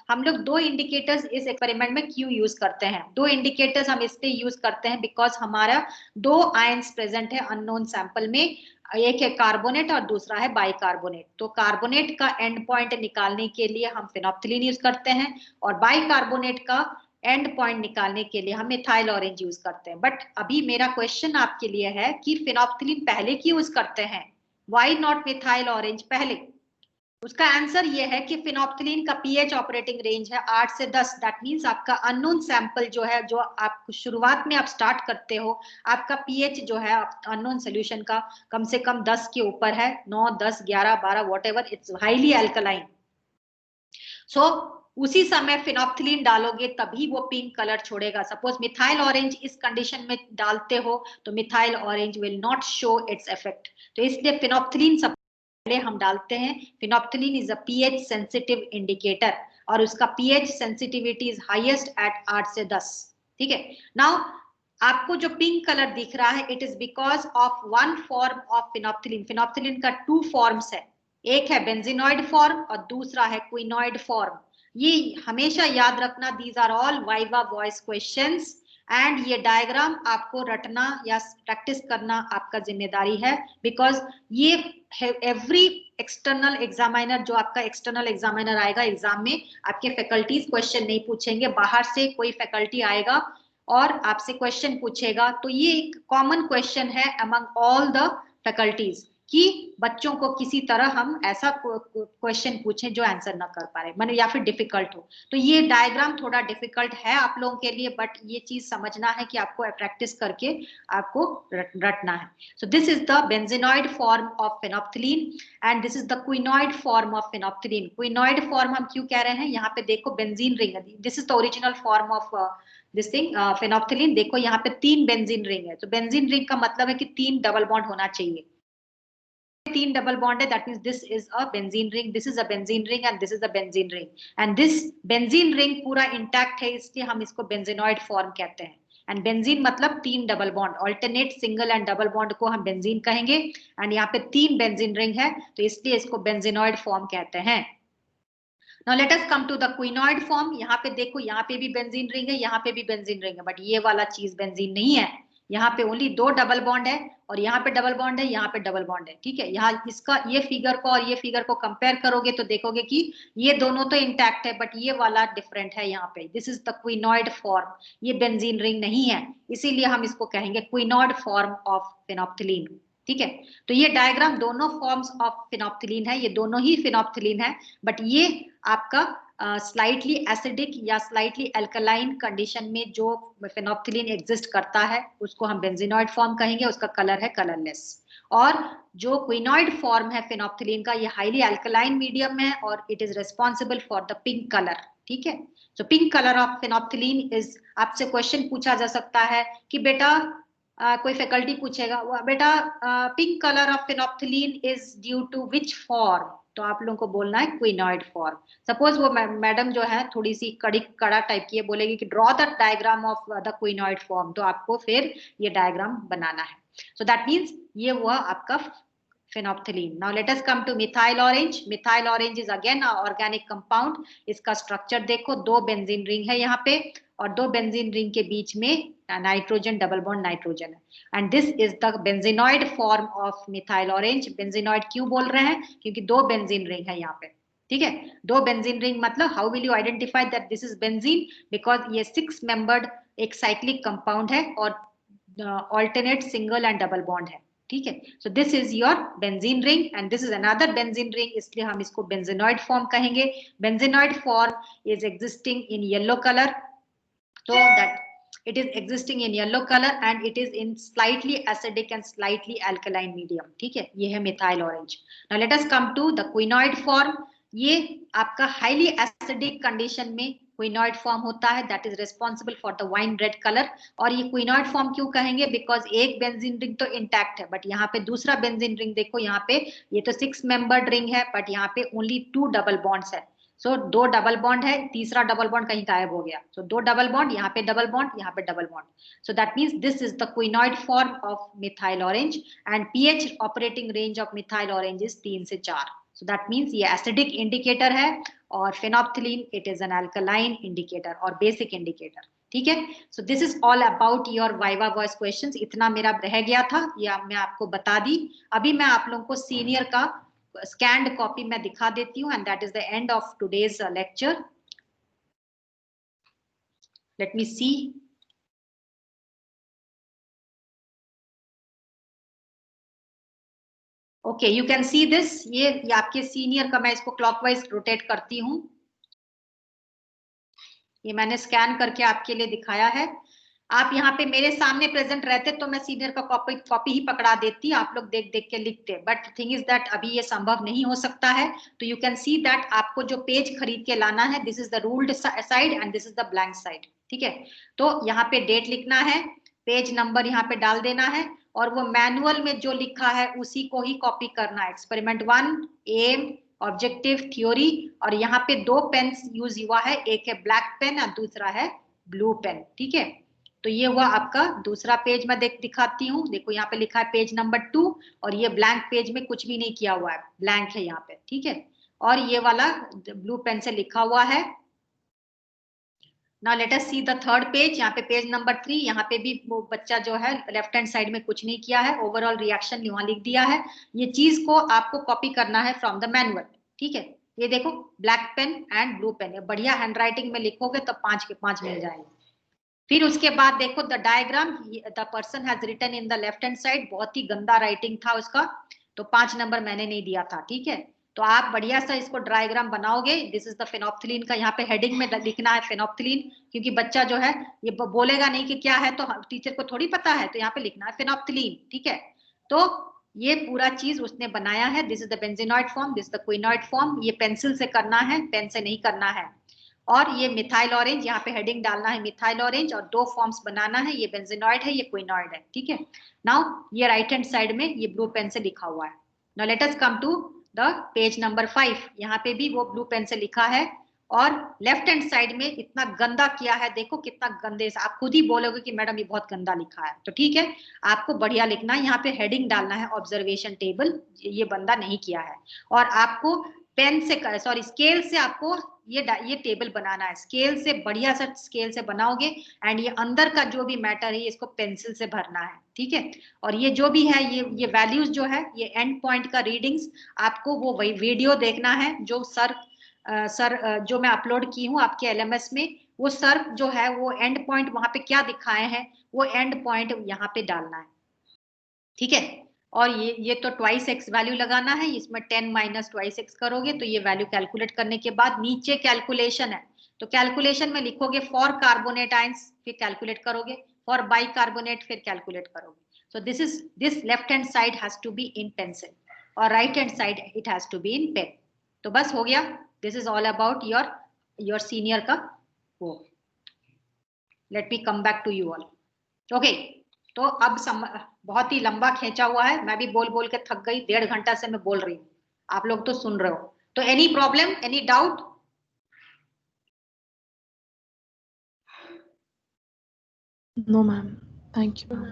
हम लोग दो इंडिकेटर्स इस एक्सपेरिमेंट में क्यों यूज करते हैं। दो इंडिकेटर्स हम इसलिए यूज करते हैं बिकॉज हमारा दो आयंस प्रेजेंट है अननोन सैंपल में, एक है कार्बोनेट और दूसरा है बाइकार्बोनेट। तो कार्बोनेट का एंड पॉइंट निकालने के लिए हम फिनोप्थिलीन यूज करते हैं और बाइकार्बोनेट का एंड पॉइंट निकालने के लिए हम मिथाइल ऑरेंज यूज करते हैं। बट अभी मेरा क्वेश्चन आपके लिए है कि फिनोप्थिलीन पहले क्यों यूज करते हैं, व्हाई नॉट मिथाइल ऑरेंज पहले? उसका आंसर ये है कि फिनोप्थिलीन का पीएच ऑपरेटिंग रेंज है 8 से 10। दैट मींस आपका अननोन सैंपल जो है, जो आप शुरुआत में आप स्टार्ट करते हो, आपका पीएच जो है अननोन सॉल्यूशन का कम से कम 10 के ऊपर है, 9, 10, 11, 12 व्हाटएवर, इट्स हाईली अल्कलाइन। सो उसी समय फिनोप्थिलीन डालोगे तभी वो पिंक कलर छोड़ेगा। सपोज मिथाइल ऑरेंज इस कंडीशन में डालते हो तो methyl orange will not show its effect. तो इसलिए फिनोप्थिलीन सब पहले हम डालते हैं। Phenolphthalein is a pH sensitive indicator और उसका pH sensitivity is highest eight 8 से 10, ठीक है। नाउ आपको जो पिंक कलर दिख रहा है, it is because of one form of phenolphthalein. Phenolphthalein का 2 फॉर्म्स है, एक है बेंजीनॉइड फॉर्म और दूसरा है क्विनॉइड फॉर्म। ये हमेशा याद रखना, these are all viva voce questions and ये डायग्राम आपको रटना या प्रैक्टिस करना आपका जिम्मेदारी है, बिकॉज ये एवरी एक्सटर्नल एग्जामिनर, जो आपका एक्सटर्नल एग्जामिनर आएगा एग्जाम में, आपके फैकल्टीज क्वेश्चन नहीं पूछेंगे, बाहर से कोई फैकल्टी आएगा और आपसे क्वेश्चन पूछेगा। तो ये एक कॉमन क्वेश्चन है अमंग ऑल द फैकल्टीज कि बच्चों को किसी तरह हम ऐसा क्वेश्चन पूछें जो आंसर ना कर पा रहे, माने या फिर डिफिकल्ट हो। तो ये डायग्राम थोड़ा डिफिकल्ट है आप लोगों के लिए, बट ये चीज समझना है कि आपको प्रैक्टिस करके आपको रटना है। So this is the benzenoid form of phenolphthalein and this is the quinoid form of phenolphthalein. Quinoid form हम क्यों कह रहे हैं, यहाँ पे देखो benzene ring, this is the original form of this thing phenolphthalein. देखो यहाँ पे 3 बेंजीन रिंग है, तो बेंजीन रिंग का मतलब है कि 3 डबल बॉन्ड होना चाहिए। 3 डबल बॉन्ड है, that means this is a benzene ring, this is a benzene ring and this is a benzene ring, and this benzene ring पूरा इंटैक्ट है, इसलिए हम इसको बेंजीनॉइड फॉर्म कहते हैं। एंड बेंजीन मतलब 3 double bond, alternate single and double bond को हम बेंजीन कहेंगे। एंड यहाँ पे 3 बेंजीन रिंग है तो इसलिए इसको बेंजीनॉइड फॉर्म कहते हैं। Now let us come to the quinoid form. यहाँ पे देखो, यहाँ पे भी बेंजीन रिंग है, यहाँ पे भी बेंजीन रिंग है, बट ये वाला चीज बेंजीन नहीं है। यहाँ पे ओनली 2 डबल बॉन्ड है और यहाँ पे डबल बॉन्ड है, यहाँ पे डबल बॉन्ड है, ठीक है। यहाँ इसका ये फिगर को और ये फिगर को कंपेयर करोगे तो देखोगे कि ये दोनों तो इंटैक्ट है, बट ये वाला डिफरेंट है यहाँ पे। This is the quinoid form, ये बेंजीन रिंग नहीं है, इसीलिए हम इसको कहेंगे क्विनॉइड फॉर्म ऑफ फेनोप्थिलीन, ठीक है। तो ये डायग्राम दोनों फॉर्म्स ऑफ फेनोप्थिलीन है, ये दोनों ही फेनोप्थिलीन है, बट ये आपका स्लाइटली एसिडिक या स्लाइटली अल्कलाइन कंडीशन में जो फेनोप्थिलीन एग्जिस्ट करता है उसको हम बेंजीनॉइड फॉर्म कहेंगे, उसका कलर है कलरलेस। और जो क्विनॉइड फॉर्म है फेनोप्थिलीन का, ये हाईली अल्कलाइन मीडियम है और it is responsible for the pink colour, ठीक है। So pink colour of phenolphthalein is, आपसे क्वेश्चन पूछा जा सकता है कि बेटा कोई फैकल्टी पूछेगा बेटा pink colour of phenolphthalein is due to which form, तो आप लोगों को बोलना है क्विनॉइड फॉर्म। सपोज वो मैडम जो है थोड़ी सी कड़ा टाइप की है, बोलेगी कि draw the diagram of the quinoid form, तो आपको फिर ये डायग्राम बनाना है। सो दैट मीन्स ये हुआ आपका phenolphthalein. Now let us come to methyl orange. Methyl orange is again an organic compound. इसका स्ट्रक्चर देखो, 2 बेंजीन रिंग है यहाँ पे और 2 बेंजीन रिंग के बीच में नाइट्रोजन, डबल बॉन्ड नाइट्रोजन है। And this is the benzenoid form of methyl orange. Benzenoid क्यों बोल रहे हैं? क्योंकि 2 बेंजीन रिंग है यहाँ पे, ठीक है। 2 बेंजीन रिंग मतलब how will you identify that this is benzene? Because ये 6 मेंबर्ड एक साइक्लिक कंपाउंड है और alternate single and double bond है, ठीक है। So this is your benzene ring and this is another benzene ring, इसलिए हम इसको बेंजीनॉइड फॉर्म कहेंगे। Benzenoid form is existing in yellow colour, so that it is existing in yellow color and it is in slightly acidic and slightly alkaline medium, ठीक है। ये है methyl orange. now let us come to the quinoid form. ये आपका highly acidic condition में क्विनॉइड form होता है, that is responsible for the wine red colour. और ये क्विनॉइड फॉर्म क्यों कहेंगे? बिकॉज एक बेंजीन रिंग तो इंटैक्ट है, बट यहाँ पे दूसरा बेंजीन रिंग देखो, यहाँ पे ये तो 6 मेंबर्ड रिंग है बट यहाँ पे ओनली 2 डबल बॉन्ड्स है। सो 2 डबल बॉन्ड है, तीसरा डबल बॉन्ड कहीं गायब हो गया। सो 2 डबल बॉन्ड, यहाँ पे डबल बॉन्ड, यहाँ पे double bond. So that means this is the quinoid form of methyl orange and pH operating range of methyl orange is 3 से 4। सो दैट मीन्स ये एसिडिक इंडिकेटर है और phenolphthalein it is an alkaline indicator और basic indicator, ठीक है। So this is all about your viva voce questions. इतना मेरा रह गया था, या मैं आपको बता दी। अभी मैं आप लोगों को सीनियर का scanned copy मैं दिखा देती हूँ and that is the end of today's lecture. Let me see. Okay, you can see this. ये आपके सीनियर का, मैं इसको क्लॉकवाइज रोटेट करती हूँ। ये मैंने स्कैन करके आपके लिए दिखाया है। आप यहाँ पे मेरे सामने प्रेजेंट रहते तो मैं सीनियर का कॉपी ही पकड़ा देती, आप लोग देख देख के लिखते। बट थिंग इज दैट अभी ये संभव नहीं हो सकता है। तो यू कैन सी दैट आपको जो पेज खरीद के लाना है, this is the ruled side and this is the blank side, ठीक है। तो यहाँ पे डेट लिखना है, पेज नंबर यहाँ पे डाल देना है और वो मैनुअल में जो लिखा है उसी को ही कॉपी करना है। Experiment 1, aim, objective, theory. और यहाँ पे 2 पेन्स यूज हुआ है, एक है ब्लैक पेन और दूसरा है ब्लू पेन, ठीक है। तो ये हुआ आपका दूसरा पेज। मैं दिखाती हूँ, देखो यहाँ पे लिखा है पेज नंबर 2 और ये ब्लैंक पेज में कुछ भी नहीं किया हुआ है, ब्लैंक है यहाँ पे, ठीक है। और ये वाला ब्लू पेन से लिखा हुआ है। Now let us see the third page. यहाँ पे पेज नंबर 3, यहाँ पे भी वो बच्चा जो है लेफ्ट हैंड साइड में कुछ नहीं किया है, ओवरऑल रिएक्शन यहाँ लिख दिया है। ये चीज को आपको कॉपी करना है फ्रॉम द मैनुअल, ठीक है। ये देखो black pen and blue pen, बढ़िया हैंड राइटिंग में लिखोगे तो 5 के 5 मिल जाएंगे। फिर उसके बाद देखो the diagram, the person has written in the left hand side, बहुत ही गंदा राइटिंग था उसका, तो 5 नंबर मैंने नहीं दिया था, ठीक है। तो आप बढ़िया सा इसको डायग्राम बनाओगे। दिस इज द फेनोप्थिलीन का, यहाँ पे हेडिंग में लिखना है फेनोप्थिलीन, क्योंकि बच्चा जो है ये बोलेगा नहीं कि क्या है, तो टीचर को थोड़ी पता है, तो यहाँ पे लिखना है फेनोप्थिलीन, ठीक है। तो ये पूरा चीज उसने बनाया है। This is the benzenoid form, this the quinoid form. ये पेंसिल से करना है, पेन से नहीं करना है। और ये मिथाइल ऑरेंज, यहाँ पे हेडिंग डालना है मिथाइल ऑरेंज और 2 फॉर्म्स बनाना है, ये बेंजीनॉइड है, ये क्विनॉइड है, ठीक है। नाउ ये राइट हैंड साइड में ये ब्लू पेन से लिखा हुआ है। Now let us come to the page number 5। यहाँ पे भी वो ब्लू पेन से लिखा है और लेफ्ट हैंड साइड में इतना गंदा किया है, देखो कितना गंदे से, आप खुद ही बोलोगे कि मैडम ये बहुत गंदा लिखा है। तो ठीक है, आपको बढ़िया लिखना है, यहाँ पे हेडिंग डालना है ऑब्जर्वेशन टेबल, ये बंदा नहीं किया है। और आपको पेन से, सॉरी स्केल से आपको ये टेबल बनाना है, स्केल से, बढ़िया सा स्केल से बनाओगे। एंड ये अंदर का जो भी मैटर है इसको पेंसिल से भरना है, ठीक है। और ये जो भी है, ये वैल्यूज जो है, ये एंड पॉइंट का रीडिंग्स आपको वो वही वीडियो देखना है जो सर जो मैं अपलोड की हूँ आपके एलएमएस में, वो सर जो है वो एंड पॉइंट वहां पे क्या दिखाए हैं, वो एंड पॉइंट यहाँ पे डालना है, ठीक है। और ये तो ट्वाइस एक्स वैल्यू लगाना है, इसमें 10 माइनस ट्वाइस एक्स करोगे तो ये वैल्यू कैलकुलेट करने के बाद नीचे कैलकुलेशन है, तो कैलकुलेशन में लिखोगे फॉर कार्बोनेट आयंस, फिर कैलकुलेट करोगे, फॉर बाइकार्बोनेट फिर कैलकुलेट करोगे। So this left hand side has to be in pencil और right hand side it has to be in pen. तो बस हो गया, this is all about your senior का वो। Let me come back to you all. Okay, तो अब बहुत ही लंबा खींचा हुआ है, मैं भी बोल बोल के थक गई, 1.5 घंटा से मैं बोल रही हूँ, आप लोग तो सुन रहे हो। तो any problem, any doubt? No, ma'am. Thank you.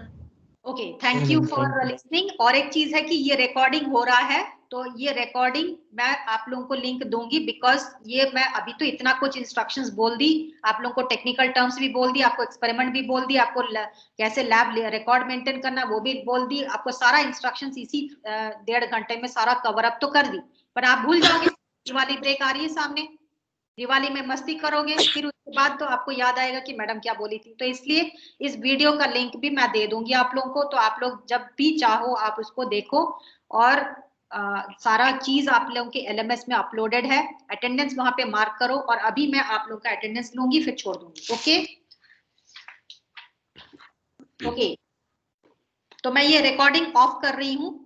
Okay, thank you for listening. और एक चीज है कि ये रिकॉर्डिंग हो रहा है, तो ये रिकॉर्डिंग मैं आप लोगों को लिंक दूंगी, बिकॉज ये मैं अभी तो इतना कुछ इंस्ट्रक्शंस बोल दी, आप लोगों को टेक्निकल टर्म्स भी बोल दी, आपको एक्सपेरिमेंट भी बोल दी, आपको कैसे लैब रिकॉर्ड मेंटेन करना वो भी बोल दी, आपको सारा इंस्ट्रक्शंस इसी 1.5 घंटे में सारा कवर अप तो कर दी, पर आप भूल जाओगे। दिवाली ब्रेक आ रही है सामने, दिवाली में मस्ती करोगे, फिर उसके बाद तो आपको याद आएगा कि मैडम क्या बोली थी। तो इसलिए इस वीडियो का लिंक भी मैं दे दूंगी आप लोगों को, तो आप लोग जब भी चाहो आप उसको देखो। और सारा चीज आप लोगों के एलएमएस में अपलोडेड है, अटेंडेंस वहां पे मार्क करो, और अभी मैं आप लोगों का अटेंडेंस लूंगी फिर छोड़ दूंगी। ओके ओके, तो मैं ये रिकॉर्डिंग ऑफ कर रही हूँ।